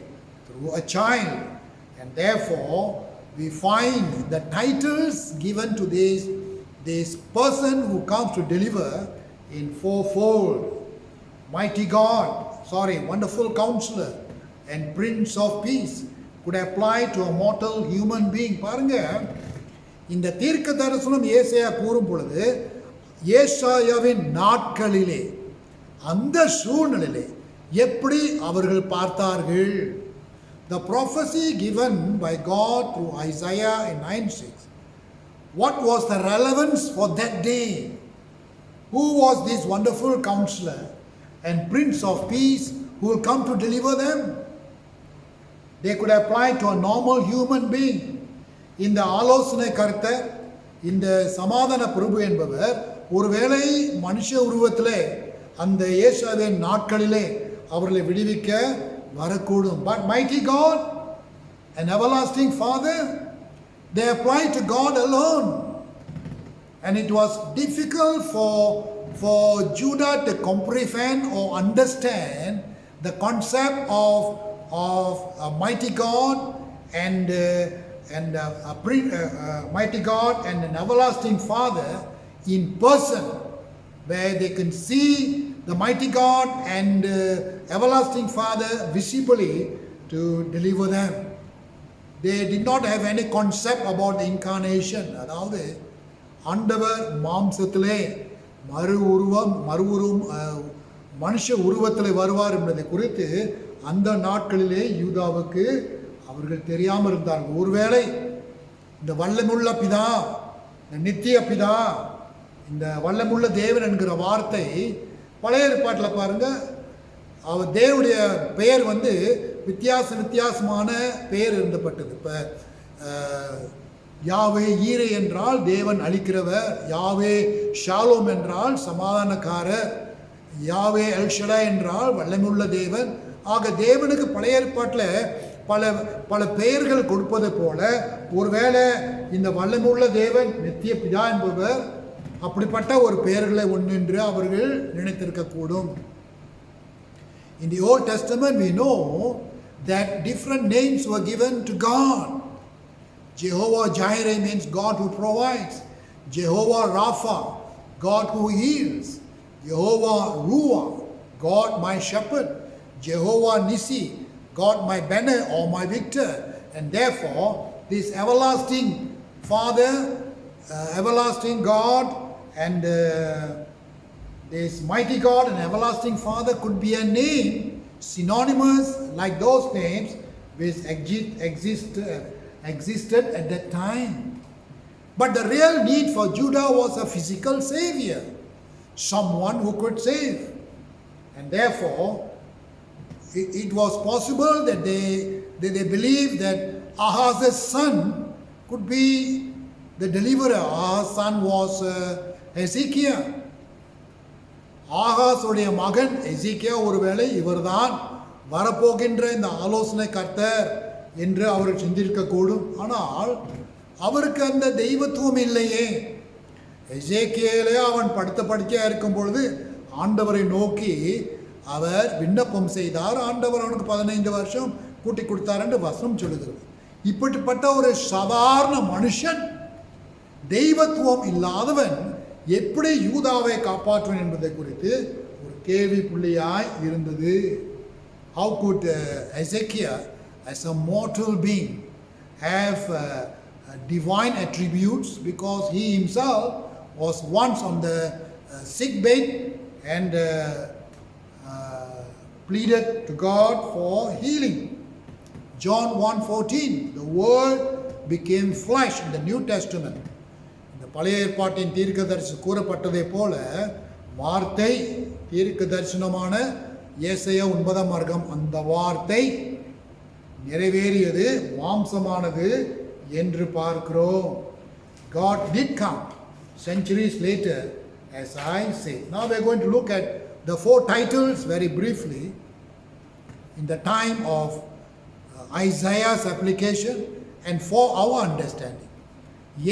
through a child. And therefore we find the titles given to this person who comes to deliver in fourfold. Wonderful counselor and Prince of Peace could apply to a mortal human being. பாருங்க, இந்த தீர்க்க தரிசனம் ஏசாயா கூறும் பொழுது ஏசாயாவின் நாட்களிலே அந்த சூழ்நிலையிலே எப்படி அவர்கள் பார்த்தார்கள். The prophecy given by God through Isaiah in 9:6. What was the relevance for that day? Who was this wonderful counselor and Prince of Peace who will come to deliver them? They could apply to a normal human being. இந்த ஆலோசனை கர்த்தர், இந்த சமாதான பிரபு என்பவர் ஒருவேளை மனுஷ உருவத்திலே அந்த ஏசாவின் நாட்களிலே அவர்களை விடுவிக்க வரக்கூடும். But mighty God, an everlasting Father, they applied to God alone. And it was difficult for Judah to comprehend or understand the concept of a mighty God and mighty God and an everlasting Father in person, where they can see the mighty God and everlasting Father visibly to deliver them. They did not have any concept about the incarnation. அதாவது ஆண்டவர் மாம்சத்திலே மறுவுருவம் மனுஷ உருவத்திலே வருவார் என்பதை குறித்து அந்த நாட்களிலே யூதாவுக்கு அவர்கள் தெரியாமல் இருந்தார்கள். ஒருவேளை இந்த வல்லமுள்ள பிதா, இந்த நித்திய பிதா, இந்த வல்லமுள்ள தேவன் என்கிற வார்த்தை பழைய ஏற்பாட்டில் பாருங்க, அவர் தேவனுடைய பெயர் வித்தியாசமான பெயர் இருந்தப்பட்டது. இப்போ யாவே ஈரே என்றால் தேவன் அளிக்கிறவர், யாவே ஷாலோம் என்றால் சமாதானக்காரர், யாவே எல்ஷடா என்றால் வல்லமுள்ள தேவன். ஆக தேவனுக்கு பழைய ஏற்பாட்டில் பல பெயர்கள் கொடுப்பது போல ஒருவேளை இந்த வல்லமுள்ள தேவன் நித்திய பிதா என்பவர் அப்படிப்பட்ட ஒரு பெயர்களை ஒன்றென்று அவர்கள் நினைத்திருக்கக்கூடும். In the Old Testament we know that different names were given to God. Jehovah Jireh means God who provides. Jehovah Rapha, God who heals. Jehovah Ruah, God my shepherd. Jehovah Nissi, God my banner or my victor. And therefore this everlasting Father, everlasting God and this mighty God and everlasting Father could be a name synonymous like those names which existed at that time. But the real need for Judah was a physical savior, someone who could save. And therefore it was possible that they believed that Ahaz's son could be the deliverer. Ahaz's son was Hezekiah. ஆகாசுடைய மகன் எசேக்கியா ஒருவேளை இவர்தான் வரப்போகின்ற இந்த ஆலோசனை கர்த்தர் என்று அவர் சிந்திக்கக்கூடும். ஆனால் அவருக்கு அந்த தெய்வத்துவம் இல்லையே. எசேக்கியாலே அவன் படுக்கையாக இருக்கும் பொழுது ஆண்டவரை நோக்கி அவர் விண்ணப்பம் செய்தார். ஆண்டவர் அவனுக்கு 15 வருஷம் கூட்டி கொடுத்தார் என்று வசனம் சொல்லுகிறது. இப்படிப்பட்ட ஒரு சாதாரண மனுஷன், தெய்வத்துவம் இல்லாதவன் எப்படி யூதாவை காப்பாற்றுவன் என்பதை குறித்து ஒரு கேள்வி புள்ளியாய் இருந்தது. How could Hezekiah as a mortal being have divine attributes, because he himself was once on the sick bed and pleaded to God for healing. John 1:14, the word became flesh in the New Testament. பழைய ஏற்பாட்டின் தீர்க்க தரிசனம் கூறப்பட்டதை போல வார்த்தை தீர்க்க தரிசனமான ஏசாயா 9 அந்த வார்த்தை நிறைவேறியது, மாம்சமானது என்று பார்க்கிறோம். God did come centuries later, as I say. Now we are going to look at the 4 titles very briefly in the time of Isaiah's application and for our understanding.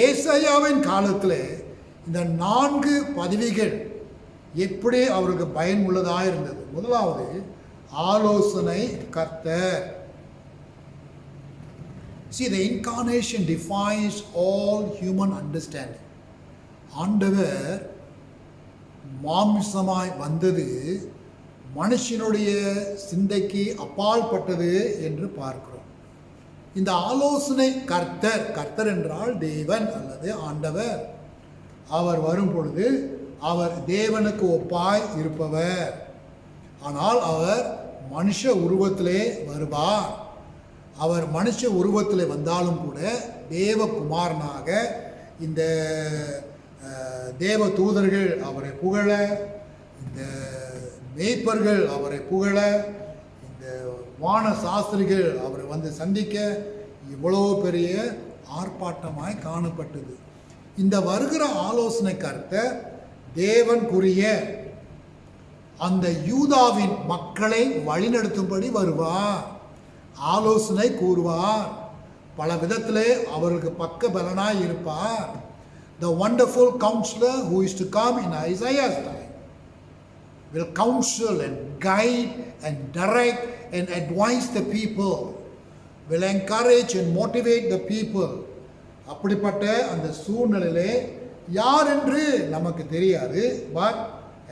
ஏசாயாவின் காலத்தில் இந்த 4 பதவிகள் எப்படி அவருக்கு பயனுள்ளதாக இருந்தது. முதலாவது ஆலோசனை கர்த்தர். See, the incarnation defies all human understanding. ஆண்டவர் மாமிசமாய் வந்தது மனுஷனுடைய சிந்தைக்கு அப்பாற்பட்டது என்று பார்க்கிறோம். இந்த ஆலோசனை கர்த்தர் என்றால் தேவன் அல்லது ஆண்டவர். அவர் வரும் பொழுது அவர் தேவனுக்கு ஒப்பாய் இருப்பவர். ஆனால் அவர் மனுஷ உருவத்திலே வருவார். அவர் மனுஷ உருவத்திலே வந்தாலும் கூட தேவகுமாரனாக இந்த தேவ தூதர்கள் அவரை புகழ, இந்த மேய்ப்பர்கள் அவரை புகழ, இந்த வான சாஸ்திரிகள் அவரை வந்து சந்திக்க இவ்வளோ பெரிய ஆர்ப்பாட்டமாய் காணப்பட்டது. இந்த வருகிற ஆலோசனை கர்த்தர் தேவனுக்குரிய அந்த யூதாவின் மக்களை வழிநடத்தும்படி வருவார், ஆலோசனை கூறுவார், பல விதத்திலே அவர்களுக்கு பக்க பலனாய் இருப்பார். The wonderful counselor who is to come in Isaiah's time will counsel and guide and direct and advise the people, will encourage and motivate the people. அப்படிப்பட்ட அந்த சூழ்நிலையிலே யார் என்று நமக்கு தெரியாது, but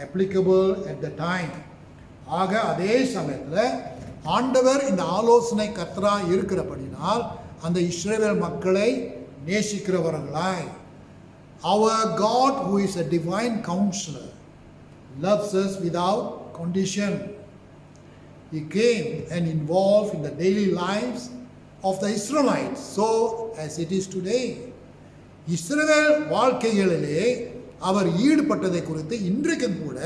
applicable at the time. ஆக அதே சமயத்தில் ஆண்டவர் இந்த ஆலோசனை கர்த்தராய் இருக்கிறபடினால் அந்த இஸ்ரவேல் மக்களை நேசிக்கிறவர்களாய், our God who is a divine counselor loves us without condition. He came and involved in the daily lives of the Israelites, so as it is today. இஸ்ரவேல் வாழ்க்கைகளிலே அவர் ஈடுபட்டதை குறித்து இன்றைக்கும் கூட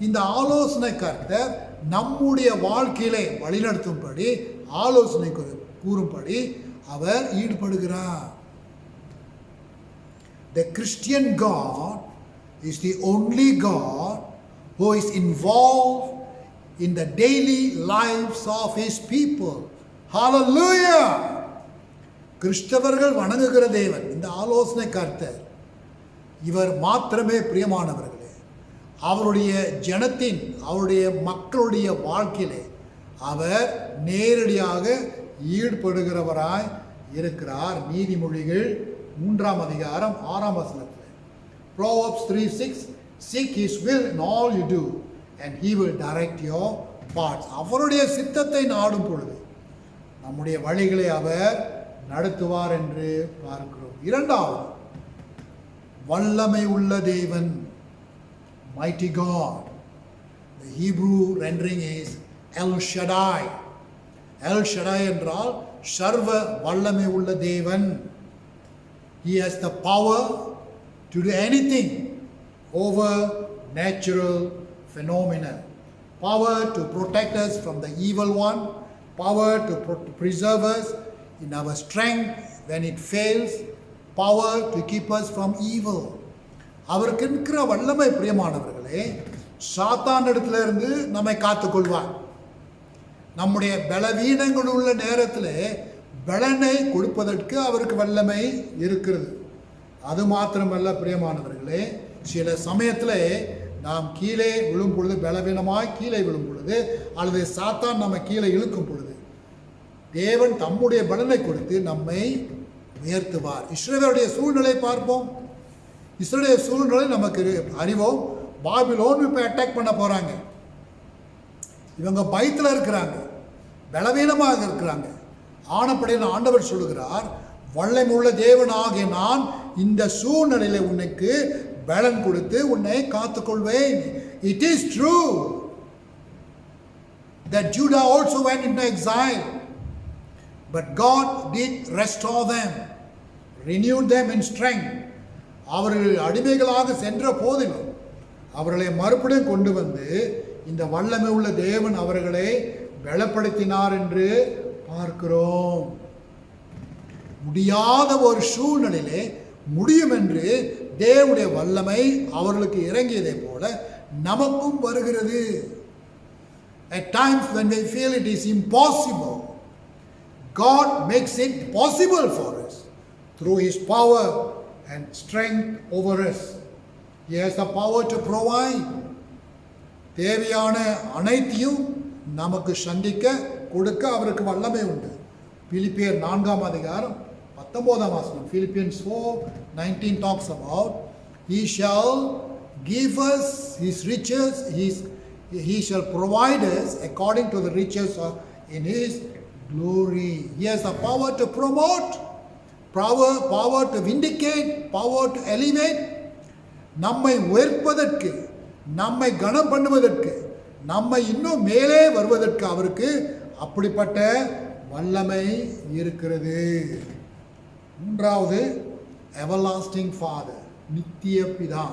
இந்த ஆலோசனை கர்த்தர் நம்முடைய வாழ்க்கையிலே வழிநடத்தும்படி, ஆலோசனை கூறும்படி அவர் ஈடுபடுகிறார். The Christian God is the only God who is involved in the daily lives of his people. Hallelujah! கிறிஸ்தவர்கள் வணங்குகிற தேவன் இந்த ஆலோசனை கர்த்தர், இவர் மாத்திரமே பிரியமானவர்களே. அவருடைய ஜனத்தின், அவருடைய மக்களுடைய வாழ்க்கையிலே அவர் நேரடியாக ஈடுபடுகிறவராய் இருக்கிறார். நீதிமொழிகள் 3ஆம் அதிகாரம் 6ஆம் வசனத்தில் Proverbs 3:6 Seek his will in all you do and he will direct your paths. அவருடைய சித்தத்தை நாடும் பொழுது நம்முடைய வழிகளை அவர் நடத்துவார் என்று பார்க்கிறோம். இரண்டாவது, வல்லமை உள்ள தேவன், mighty God. The Hebrew rendering is El Shaddai. El Shaddai என்றால் சர்வ வல்லமை உள்ள தேவன். He has the power to do anything over natural phenomena. Power to protect us from the evil one, power to preserve us in our strength when it fails, power to keep us from evil. அவருக்கு இருக்கிற வல்லமை பிரியமானவர்களே, சாத்தான் இடத்திலிருந்து நம்மை காத்துக்கொள்வார். நம்முடைய பலவீனங்கள் உள்ள நேரத்தில் பலனை கொடுப்பதற்கு அவருக்கு வல்லமை இருக்கிறது. அது மாத்திரமல்ல பிரியமானவர்களே, சில சமயத்தில் நாம் கீழே விழும் பொழுது, பலவீனமாய் கீழே விழும் பொழுது, அல்லது சாத்தான் நம்ம கீழே இழுக்கும் பொழுது தேவன் தம்முடைய பலனை கொடுத்து நம்மை உயர்த்துவார். இஸ்ரவேலுடைய சூழ்நிலை பார்ப்போம். இஸ்ரவேலுடைய சூழ்நிலை நமக்கு அறிவோம். பாபிலோன் இப்போ அட்டாக் பண்ண போகிறாங்க. இவங்க பயத்தில் இருக்கிறாங்க, பலவீனமாக இருக்கிறாங்க. ஆனப்படியில் ஆண்டவர் சொல்லுகிறார், வல்லமையுள்ள தேவன் ஆகிய நான் இந்த சூழ்நிலையில் உனக்கு பலன் கொடுத்து உன்னை காத்துக்கொள்வேன். It is true that Judah also went into exile, but God did restore them, renewed them in strength. அவர்கள் அடிமைகளாக சென்ற போதிலும் அவர்களை மறுபடியும் கொண்டு வந்து இந்த வல்லமை உள்ள தேவன் அவர்களை பலப்படுத்தினார் என்று பார்க்கிறோம். முடியாத ஒரு சூழ்நிலையிலே முடியும் என்று தேவனுடைய வல்லமை அவர்களுக்கு இறங்கியதை போல நமக்கும் வருகிறது. At times when we feel it is impossible, God makes it possible for us through his power and strength over us. He has the power to provide. தேவையான அனைத்தையும் நமக்கு சந்திக்க கொடுக்க அவருக்கு வல்லமை உண்டு. பிலிப்பியர் 4ஆம் அதிகாரம் 19ஆம் வசனம், Philippians 4:19 talks about, he shall give us his riches, he shall provide us according to the riches of in his glory. He has the power to promote, power to vindicate, power to elevate. நம்மை உயர்ப்பதற்கு, நம்மை கனம் பண்ணுவதற்கு, நம்மை இன்னும் மேலே வருவதற்கு அவருக்கு அப்படிப்பட்ட வல்லமை இருக்கிறது. மூன்றாவது, everlasting father, நித்திய பிதா.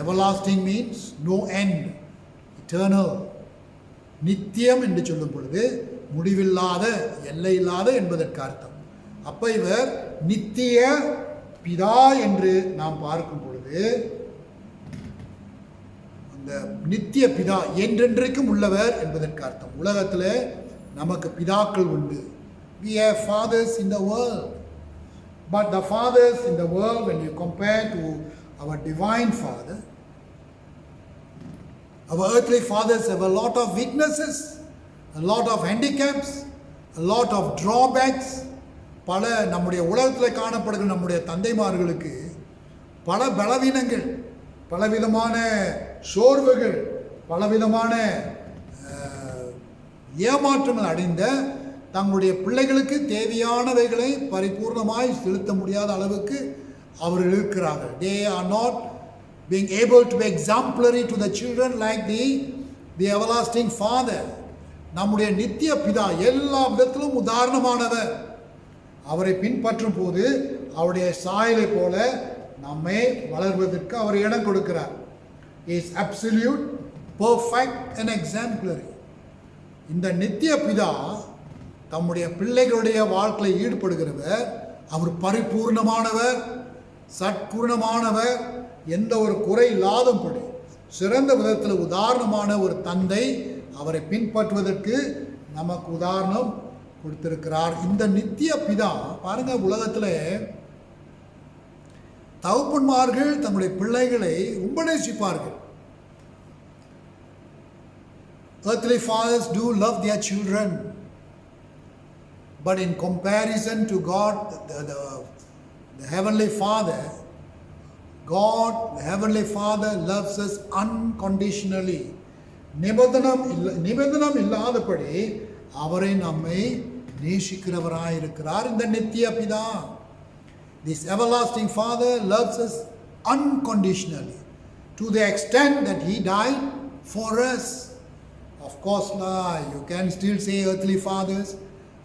everlasting means no end, eternal. நித்தியம் என்று சொல்லும் பொழுது முடிவில்லாத, எல்லையில்லாத என்பதற்கு அர்த்தம். அப்ப இவர் நித்திய பிதா என்று நாம் பார்க்கும் பொழுது அந்த நித்திய பிதா என்றென்றைக்கும் உள்ளவர் என்பதற்கு அர்த்தம். உலகத்தில் நமக்கு பிதாக்கள் உண்டு. we have fathers in the world, but the fathers in the world, when you compare to our divine father, our earthly fathers have a lot of weaknesses, a lot of handicaps, a lot of drawbacks. பல நம்முடைய உலகத்தில் காணப்படுகிற நம்முடைய தந்தைமார்களுக்கு பல பலவீனங்கள், பலவிதமான சோர்வுகள், பலவிதமான ஏமாற்றங்கள் அடைந்த தங்களுடைய பிள்ளைகளுக்கு தேவையானவைகளை பரிபூர்ணமாய் செலுத்த முடியாத அளவுக்கு அவர்கள் இருக்கிறார்கள். They are not being able to be exemplary to the children like the everlasting father. நம்முடைய நித்திய பிதா எல்லா விதத்திலும் உதாரணமானவர். அவரை பின்பற்றும் போது அவருடைய சாயலை போல நம்மை வளர்வதற்கு அவர் இடம் கொடுக்கிறார். He is absolute, perfect and exemplary. இந்த நித்திய பிதா தம்முடைய பிள்ளைகளுடைய வாழ்க்கையில் ஈடுபடுகிறவர். அவர் பரிபூர்ணமானவர், சற்குணமானவர், எந்த ஒரு குறை இல்லாதபடி சிறந்த விதத்தில் உதாரணமான ஒரு தந்தை. அவரை பின்பற்றுவதற்கு நமக்கு உதாரணம் கொடுத்திருக்கிறார். இந்த நித்திய பிதா பாருங்க, உலகத்தில் தகப்பன்மார்கள் தங்களுடைய பிள்ளைகளை ரொம்ப நேசிப்பார்கள். Earthly fathers do love their children, but in comparison to God, the heavenly Father, God, the heavenly Father loves us unconditionally. நிபந்தனம் இல்லாதபடி அவரை நம்மை நேசிக்கிறவராயிருக்கிறார் இந்த நித்திய பிதா. This everlasting Father loves us unconditionally to the extent that he died for us. Of course, you can still say earthly fathers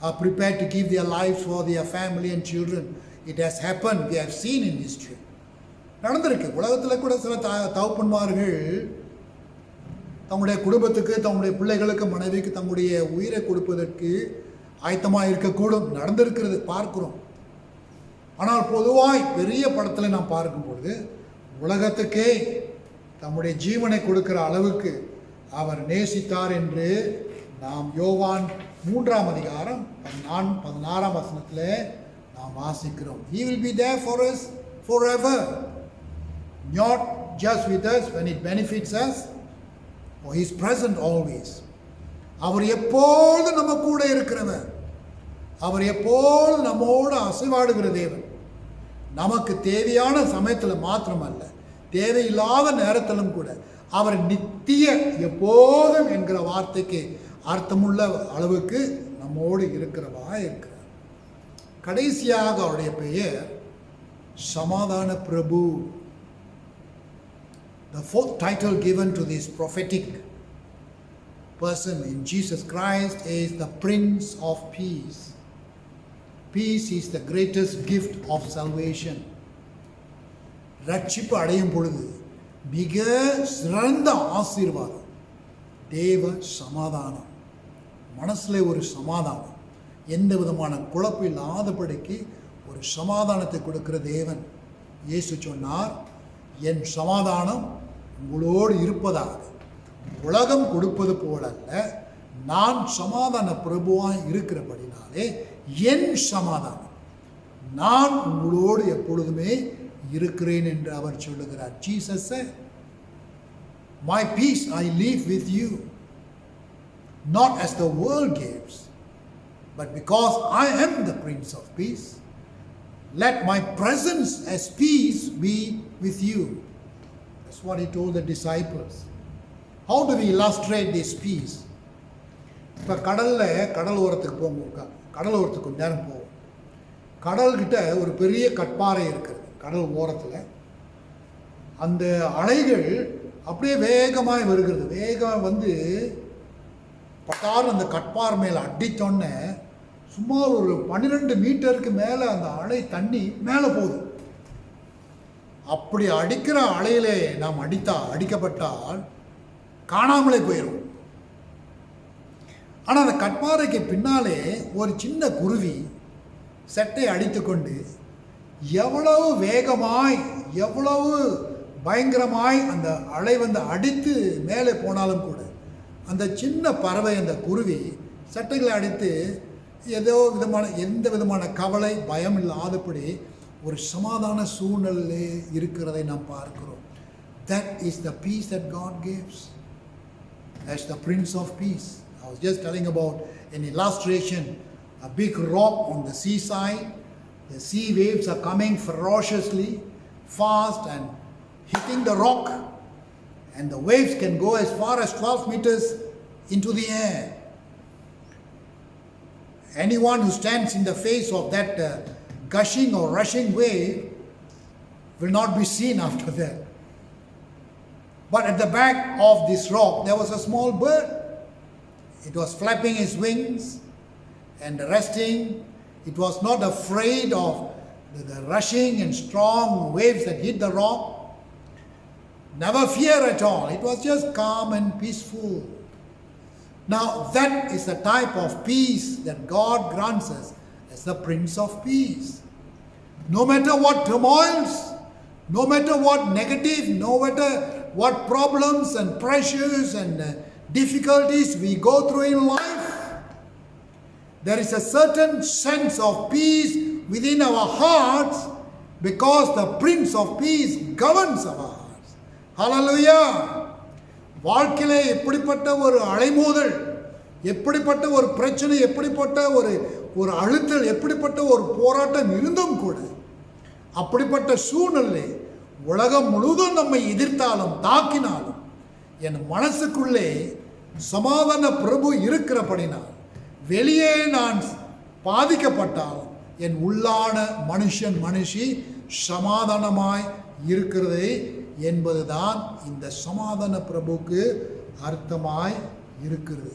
are prepared to give their lives for their family and children. It has happened. We have seen in history. நடந்திருக்கு. உலகத்தில் கூட சில தகப்பன்மார்கள் தங்களுடைய குடும்பத்துக்கு, தங்களுடைய பிள்ளைகளுக்கு, மனைவிக்கு தங்களுடைய உயிரை கொடுப்பதற்கு ஆயத்தமாக இருக்கக்கூடும். நடந்திருக்கிறது, பார்க்கிறோம். ஆனால் பொதுவாய் பெரிய படத்தில் நாம் பார்க்கும்பொழுது உலகத்துக்கே தம்முடைய ஜீவனை கொடுக்கிற அளவுக்கு அவர் நேசித்தார் என்று நாம் யோவான் 3ஆம் அதிகாரம் 16ஆம் வசனத்தில் நாம் வாசிக்கிறோம். He will be there for us forever, not just with us when it benefits us, for he is present always. அவர் எப்பொழுதும் நம்ம கூட இருக்கிறவர். அவர் எப்பொழுதும் நம்மோடு அசைவாடுகிற தேவன். நமக்கு தேவையான சமயத்தில் மாத்திரமல்ல, தேவையில்லாத நேரத்திலும் கூட அவர் நித்திய எப்போதும் என்கிற வார்த்தைக்கு அர்த்தமுள்ள அளவுக்கு நம்மோடு இருக்கிறவா இருக்கிறார். கடைசியாக அவருடைய பெயர் சமாதான பிரபு. The fourth title given to this prophetic person in Jesus Christ is the Prince of Peace. Peace is the greatest gift of salvation. ரட்சிப்பு அடையும் பொழுது மிக சிறந்த ஆசீர்வாதம் தேவ சமாதானம். மனசில் ஒரு சமாதானம், எந்த விதமான குழப்பம் இல்லாதபடிக்கு ஒரு சமாதானத்தை கொடுக்கிற தேவன். இயேசு சொன்னார், என் சமாதானம் உங்களோடு இருப்பதாக. உலகம் கொடுப்பது போலல்ல, நான் சமாதான பிரபுவாய் இருக்கிறபடினாலே என் சமாதானம் நான் உங்களோடு எப்பொழுதுமே இருக்கிறேன் என்று அவர் சொல்லுகிறார். Jesus said, my peace I leave with you, not as the world gives, but because I am the Prince of Peace, let my presence as peace be with you. That's what he told the disciples. How do we illustrate this peace? இப்போ கடல் ஓரத்துக்கு போவோம், கடல் ஓரத்துக்கு கொஞ்ச நேரம் போவோம். கடல்கிட்ட ஒரு பெரிய கட்பாறை இருக்குது கடல் ஓரத்தில். அந்த அலைகள் அப்படியே வேகமாக வருகிறது. வேகம் வந்து பட்டார் அந்த கட்பாறை மேலே அடித்தோன்னே சுமார் ஒரு 12 மீட்டருக்கு மேலே அந்த அலை தண்ணி மேலே போகுது. அப்படி அடிக்கிற அலையிலே நாம் அடிக்கப்பட்டால் காணாமலே போயிடும். ஆனால் அந்த கட்பாறைக்கு பின்னாலே ஒரு சின்ன குருவி செட்டை அடித்து கொண்டு எவ்வளவு வேகமாய் எவ்வளவு பயங்கரமாய் அந்த அலை வந்து அடித்து மேலே போனாலும் கூட அந்த சின்ன பறவை, அந்த குருவி சட்டைகளை அடித்து எந்த விதமான கவலை பயம் இல்லாதபடி ஒரு சமாதான சூழ்நிலை இருக்கிறதை நாம் பார்க்கிறோம். That is the peace that God gives. That's the Prince of Peace. I was just telling about an illustration, a big rock on the seaside. The sea waves are coming ferociously, fast and hitting the rock, and the waves can go as far as 12 meters into the air. Anyone who stands in the face of that gushing or rushing wave will not be seen after that. But at the back of this rock there was a small bird. It was flapping its wings and resting. It was not afraid of the rushing and strong waves that hit the rock. Never fear at all. It was just calm and peaceful. Now that is the type of peace that God grants us as the Prince of Peace. No matter what turmoils, no matter what negative, no matter what problems and pressures and difficulties we go through in life, there is a certain sense of peace within our hearts because the Prince of Peace governs our hearts. Hallelujah! வாழ்க்கையிலே எப்படிப்பட்ட ஒரு அலைமோதல், எப்படிப்பட்ட ஒரு பிரச்சனை, எப்படிப்பட்ட ஒரு அழுத்தல், எப்படிப்பட்ட ஒரு போராட்டம் இருந்தும் கூட அப்படிப்பட்ட சூழ்நிலை உலகம் முழுவதும் நம்மை எதிர்த்தாலும் தாக்கினாலும் என் மனசுக்குள்ளே சமாதான பிரபு இருக்கிறபடினால் வெளியே நான் பாதிக்கப்பட்டாலும் என் உள்ளான மனுஷி சமாதானமாய் இருக்கிறதே என்பதுதான் இந்த சமாதான பிரபுக்கு அர்த்தமாய் இருக்கிறது.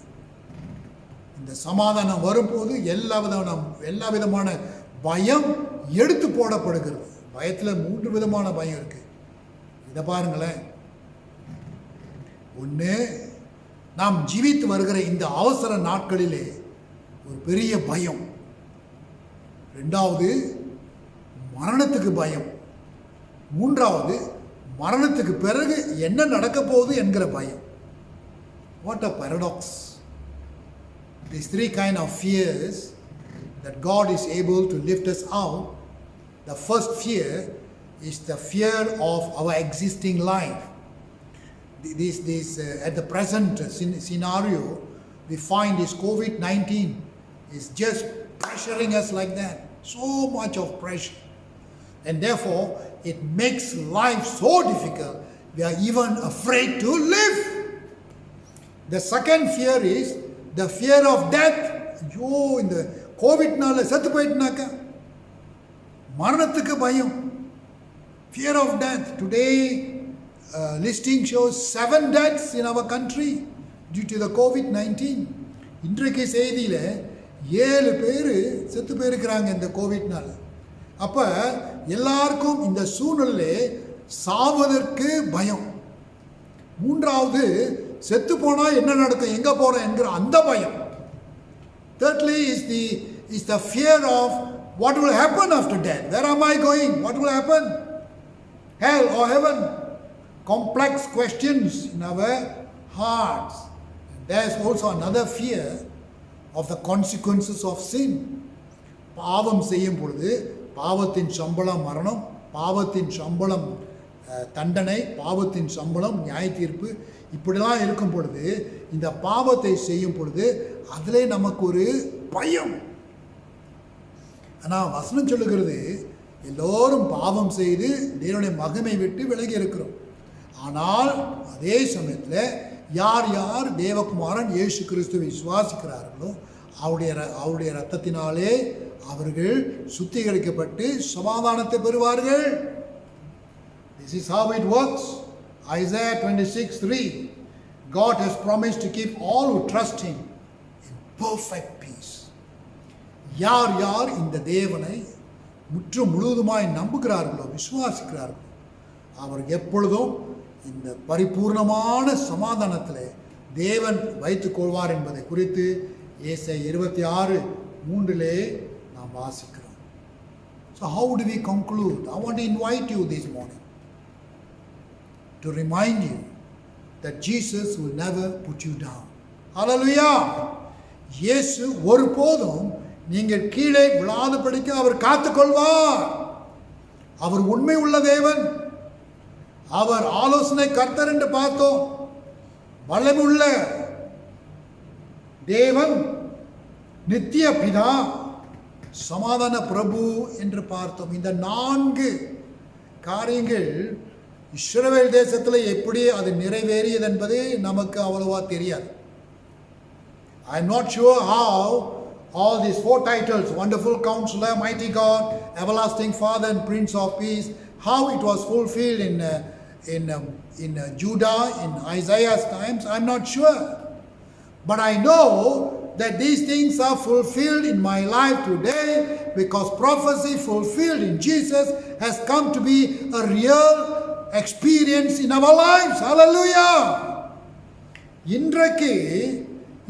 இந்த சமாதானம் வரும்போது எல்லா விதமான பயம் எடுத்து போடப்படுகிறது. பயத்தில் 3 விதமான பயம் இருக்கு. இதை பாருங்களேன். ஒன்று, நாம் ஜீவித்து வருகிற இந்த அவசர நாட்களிலே ஒரு பெரிய பயம். 2வது, மரணத்துக்கு பயம். 3வது, மரணத்துக்கு பிறகு என்ன நடக்க போகுது என்கிற பயம். What a paradox. These 3 kind of fears that God is able to lift us out. The first fear is the fear of our existing life. This at the present scenario, we find this COVID-19 is just pressuring us like that. So much of pressure. And therefore, it makes life so difficult, we are even afraid to live. The second fear is the fear of death. ஐயோ, இந்த கோவிட்னால செத்து போயிட்டுனாக்கா மரணத்துக்கு பயம். Fear of death. Today, listing shows 7 deaths in our country due to the COVID-19. இன்றைக்கு செய்தியில் 7 பேர் செத்து போயிருக்கிறாங்க இந்த கோவிட்னால. அப்போ எல்லாருக்கும் இந்த சூழ்நிலை சாவதற்கு பயம். 3வது, செத்து போனால் என்ன நடக்கும், எங்கே போகிறோம் என்கிற அந்த பயம். Thirdly is the fear of what will happen after death. Where am I going? What will happen? Hell or heaven? Complex questions in our hearts. And there's also another fear of the consequences of sin. பாவம் செய்யும் பொழுது பாவத்தின் சம்பளம் மரணம், பாவத்தின் சம்பளம் தண்டனை, பாவத்தின் சம்பளம் நியாய தீர்ப்பு. இப்படிலாம் இருக்கும் பொழுது இந்த பாவத்தை செய்யும் பொழுது அதிலே நமக்கு ஒரு பயம். ஆனால் வசனம் சொல்லுகிறது எல்லோரும் பாவம் செய்து தேவனுடைய மகிமை விட்டு விலகி இருக்கிறோம். ஆனால் அதே சமயத்தில் யார் யார் தேவகுமாரன் இயேசு கிறிஸ்துவை விசுவாசிக்கிறார்களோ அவருடைய இரத்தத்தினாலே அவர்கள் சுத்திகரிக்கப்பட்டு சமாதானத்தை பெறுவார்கள். This is how it works. Isaiah 26:3. God has promised to keep all who trust Him in perfect peace. யார் யார் இந்த தேவனை முற்றும் முழுவதுமாய் நம்புகிறார்களோ விசுவாசிக்கிறார்களோ அவர் எப்பொழுதும் இந்த பரிபூர்ணமான சமாதானத்திலே தேவன் வைத்துக் கொள்வார் என்பதை குறித்து ஏசாயா 26:3 நாம் வாசிக்கிறோம். So how do we conclude? I want to invite you this morning to remind you that Jesus will never put you down. Hallelujah! இயேசு ஒருபோதும் நீங்கள் கீழே விழாதபடிக்கு அவர் காத்துக்கொள்வார். அவர் உண்மை உள்ள தேவன். அவர் ஆலோசனை கர்த்தர் என்று பார்த்தோம். வல்லமையுள்ள தேவன், நித்திய பிதா, சமாதான பிரபு என்று பார்த்தோம். இந்த 4 காரியங்கள் இஸ்ரவேல் தேசத்தில் எப்படி அது நிறைவேறியது என்பது நமக்கு அவ்வளவா தெரியாது. I am not sure how all these 4 titles, Wonderful Counselor, Mighty God, Everlasting Father and Prince of Peace, how it was fulfilled in Judah, in Isaiah's times, I am not sure. But I know that these things are fulfilled in my life today because prophecy fulfilled in Jesus has come to be a real experience in our lives. Hallelujah! இன்றைக்கு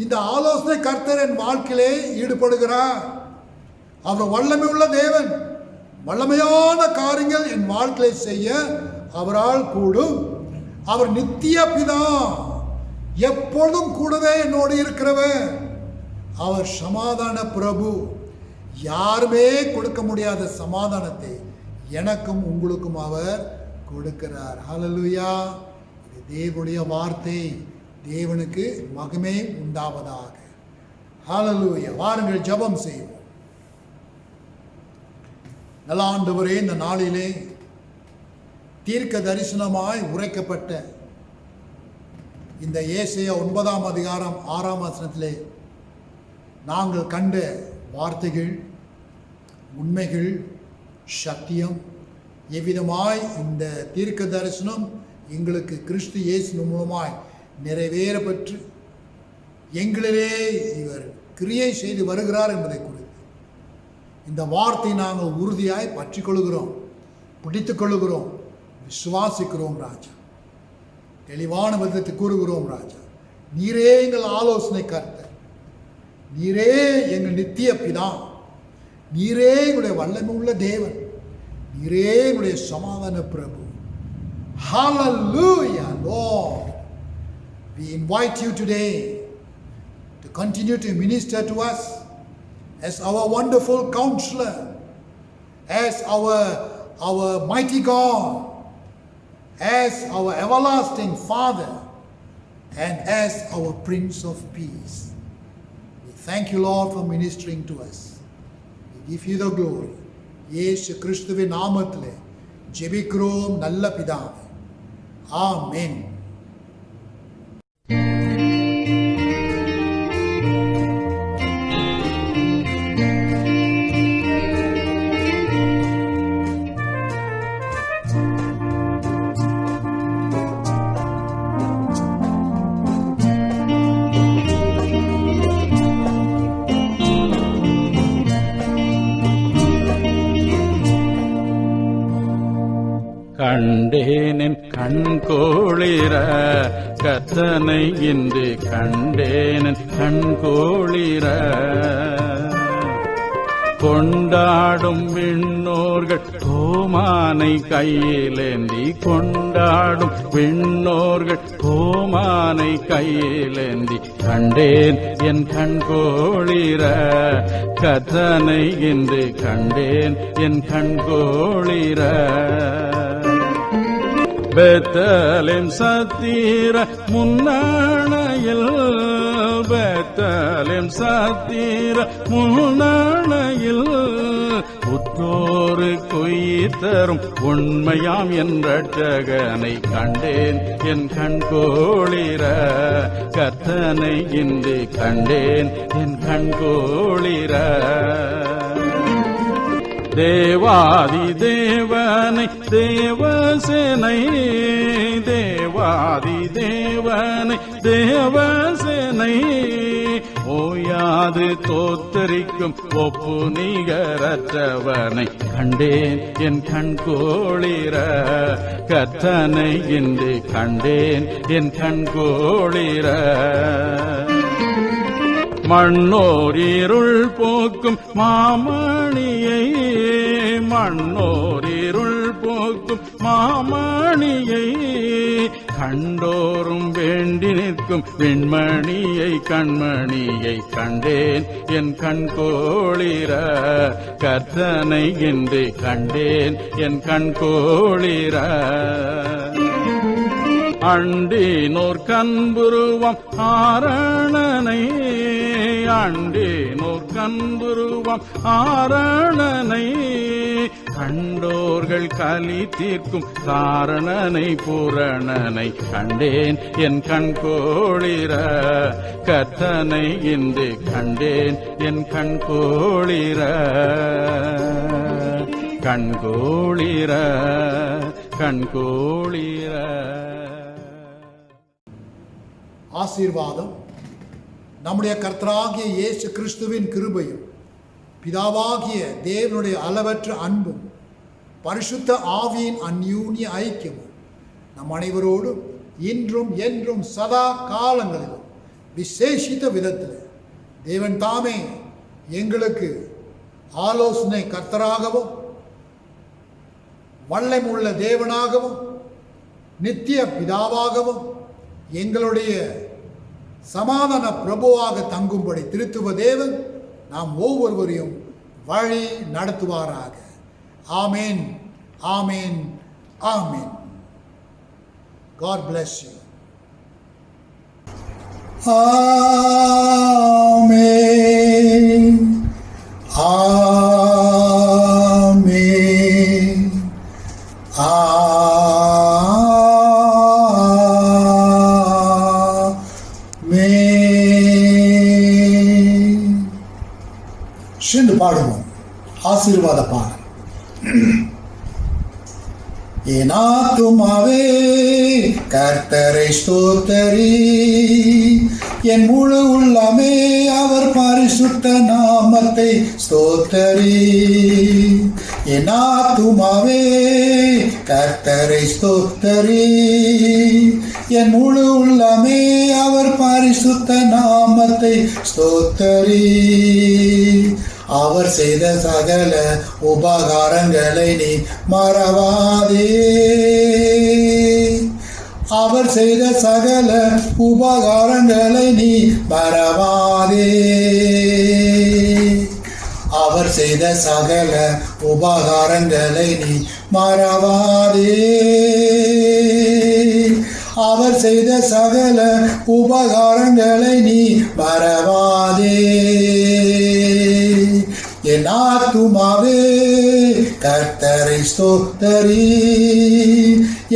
இந்த ஆலோசனை கர்த்தர் என் வாழ்க்கையிலே ஈடுபடுகிறார். அவர் வல்லமை உள்ள தேவன். வல்லமையான காரியங்கள் என் வாழ்க்கையை செய்ய அவரால் கூடும். அவர் நித்திய பிதா, எப்பொழுதும் கூடவே என்னோடு இருக்கிறவர். அவர் சமாதான பிரபு. யாருமே கொடுக்க முடியாத சமாதானத்தை எனக்கும் உங்களுக்கும் அவர் கொடுக்கிறார். ஹல்லேலூயா! இது தேவனுடைய வார்த்தை. தேவனுக்கு மகிமை உண்டாவதாக. ஹல்லேலூயா! வாருங்கள் ஜெபம் செய்வோம். நல்ல ஆண்டவரே, இந்த நாளிலே தீர்க்க தரிசனமாய் உரைக்கப்பட்ட இந்த ஏசாயா 9ஆம் அதிகாரம் 6ஆம் வசனத்திலே நாங்கள் கண்ட வார்த்தைகள், உண்மைகள், சத்தியம் எவ்விதமாய் இந்த தீர்க்க தரிசனம் எங்களுக்கு கிறிஸ்து இயேசு மூலமாய் நிறைவேறப்பெற்று எங்களிலே இவர் கிரியை செய்து வருகிறார் என்பதை குறித்து இந்த வார்த்தை நாங்கள் உறுதியாய் பற்றிக்கொள்கிறோம், பிடித்துக்கொள்கிறோம், விசுவாசிக்கிறோம் ராஜா. தெளிவான விதத்தை கூறுகிறோம் ராஜா. நீரே எங்கள் ஆலோசனை கர்த்தர், நீரே எங்கள் நித்திய பிதா, நீரே எங்களுடைய வல்லமை உள்ள தேவன், நீரே எங்களுடைய சமாதான பிரபு. Hallelujah, Lord. We invite you today to continue to minister to us as our wonderful counselor, as our mighty God, as our everlasting Father, and as our Prince of Peace. We thank you, Lord, for ministering to us. We give you the glory. இயேசு கிறிஸ்துவின் நாமத்திலே ஜெபிக்கிறோம் நல்ல பிதாவே. ஆமென். கண்டேனின் கண்கோளிர கத்தனை இன்று கண்டேனின் கண்கோளிர கொண்டாடும் விண்ணோர்கள் கோமானை கையிலேந்தி, கொண்டாடும் விண்ணோர்கள் கோமானை கையிலேந்தி கண்டேன் என் கண்கோளிர கத்தனை இன்று கண்டேன் என் கண்கோளிர. பெத்தலேம் சத்தீர முன்னாணையில், பெத்தலேம் சத்தீர முன்னாணையில் உற்றோரு குயிர் தரும் உண்மையாம் என் ரட்சகனை கண்டேன் என் கண் கோளிர. கர்த்தனை இன்று கண்டேன் என் கண் கோளிர. தேவாதி தேவனை தேவசேனை, தேவாதி தேவனை தேவசேனை, ஓயாது தோத்தரிக்கும் ஒப்பு நிகரற்றவனை கண்டேன் என் கண் கோளிர. கர்த்தனை இன்று கண்டேன் என் கண் கோளிர. மண்ணோர் இருள் போக்கும் மாமணியை, மண்ணோர் இருள் போக்கும் மாமணியை, கண்டோரும் வேண்டி நிற்கும் வெண்மணியை கண்மணியை கண்டேன் என் கண் கோளிர. கர்த்தனை இன்று கண்டேன் என் கண் கோளிர. அண்டினோர் கண்புருவம் ஆரணனை, அண்டினோர் கண்புருவம் ஆரணனை, கண்டோர்கள் கலி தீர்க்கும் காரணனை பூரணனை கண்டேன் என் கண் கோளிர. கர்த்தனை இன்று கண்டேன் என் கண் கோளிர. கண்கோளிர கண்கோளிர. ஆசீர்வாதம் நம்முடைய கர்த்தராகிய இயேசு கிறிஸ்துவின் கிருபையும் பிதாவாகிய தேவனுடைய அளவற்ற அன்பும் பரிசுத்த ஆவியின் அந்யூன்ய ஐக்கியமும் நம் அனைவரோடும் இன்றும் என்றும் சதா காலங்களிலும் விசேஷித்த விதத்தில் தேவன் தாமே எங்களுக்கு ஆலோசனை கர்த்தராகவும் வல்லமையுள்ள தேவனாகவும் நித்திய பிதாவாகவும் எங்களுடைய சமாதான பிரபுவாக தங்கும்படி திருத்துவ தேவன் நாம் ஒவ்வொருவரையும் வழி நடத்துவாராக. ஆமேன், ஆமேன், ஆமேன். God bless you. ஆமேன், ஆமேன், சேர்ந்து பாடுவோம் ஆசீர்வாத பாடல். என் ஆத்துமாவே கர்த்தரை ஸ்தோத்தரி, என் முழு உள்ளமே அவர் பரிசுத்த நாமத்தை ஸ்தோத்தரி. என் ஆத்துமாவே கர்த்தரை ஸ்தோத்தரி, என் முழு உள்ளமே அவர் பரிசுத்த நாமத்தை ஸ்தோத்தரி. அவர் செய்த சகல உபகாரங்களை நீ மறவாதே, அவர் செய்த சகல உபகாரங்களை நீ மறவாதே, அவர் செய்த சகல உபகாரங்களை நீ மறவாதே, அவர் செய்த சகல உபகாரங்களை நீ மறவாதே. என் ஆத்துமாவே கர்த்தரை ஸ்தோத்தரி,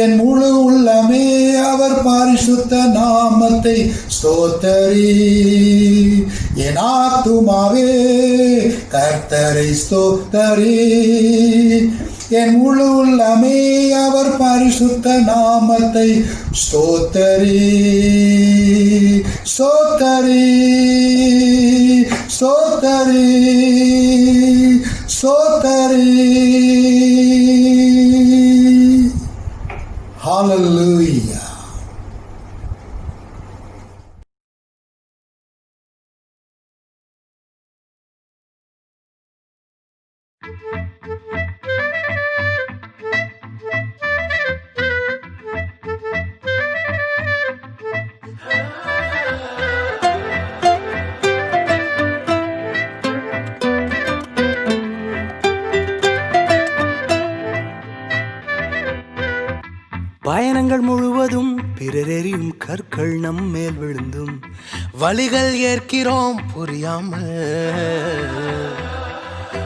என் முழு உள்ளமே அவர் பரிசுத்த நாமத்தை ஸ்தோத்தரி. என் ஆத்துமாவே கர்த்தரை ஸ்தோத்தரி, என் முழு உள்ளமே அவர் பரிசுத்த நாமத்தை ஸ்தோத்தரி. ஸ்தோத்தரி, ஸ்தோத்தரி, ஸ்தோத்தரி. Hallelujah. பயணங்கள் முழுவதும் பிறரெறியும் கற்கள் நம்மேல் விழுந்தும் வழிகள் ஏற்கிறோம் புரியாமல்.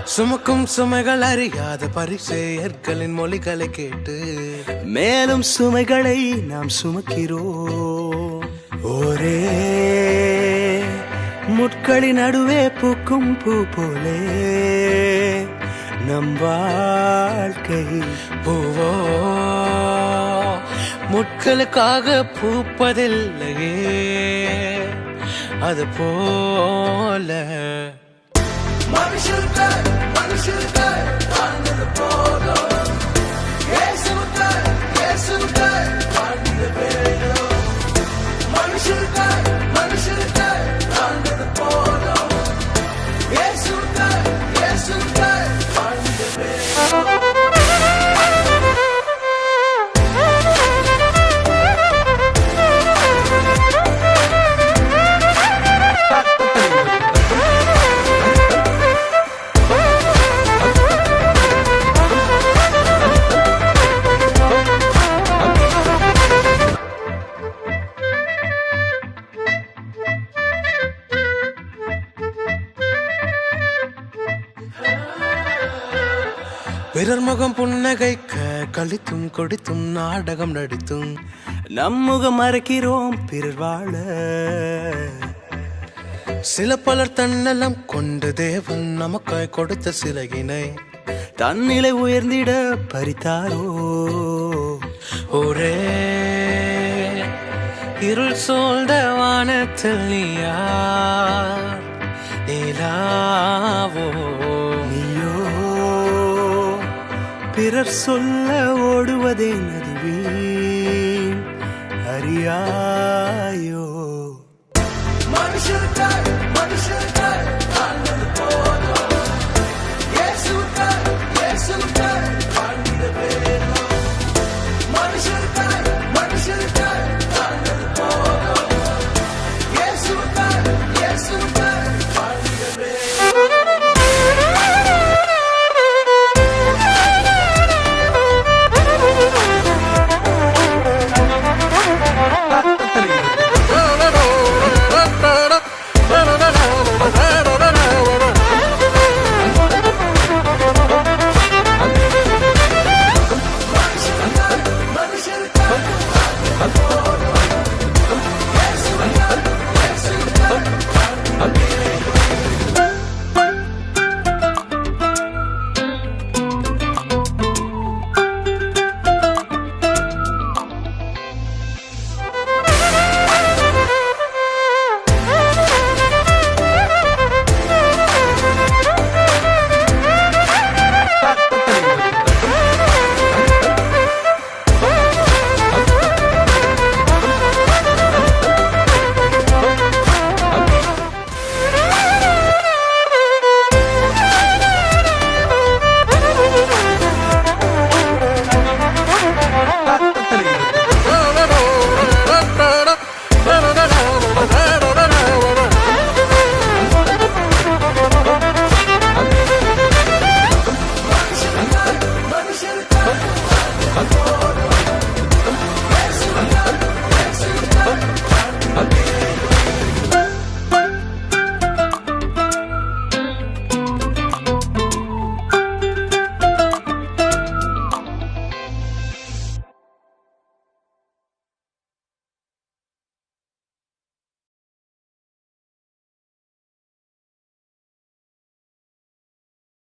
சுமக்கும் சுமைகள் அறியாத பரிசேயர்களின் மொழிகளை கேட்டு மேலும் சுமைகளை நாம் சுமக்கிறோம். ஒரே முட்களின் நடுவே பூக்கும் பூ போலே நம் வாழ்க்கை பூவோ முட்களுக்காக பூப்பதில்லையே, அது போல பிறர் முகம் புன்னகைக்க கழித்தும் கொடுத்தும் நாடகம் நடித்தும் நம்முகம் மறைக்கிறோம் பிறர் வாழ. சில பலர் தன்னலம் கொண்டு தேவன் நமக்காய் கொடுத்த சிலகினை தன்னிலை உயர்ந்திட பறித்தாரோ. ஒரே இருள் சூழ்ந்த வானத்தில் நீயார் நீலாவோ, நீயோ பிறர் சொல்ல ஓடுவதே நதுவீன் அறியாயோ. மனுஷருக்காய்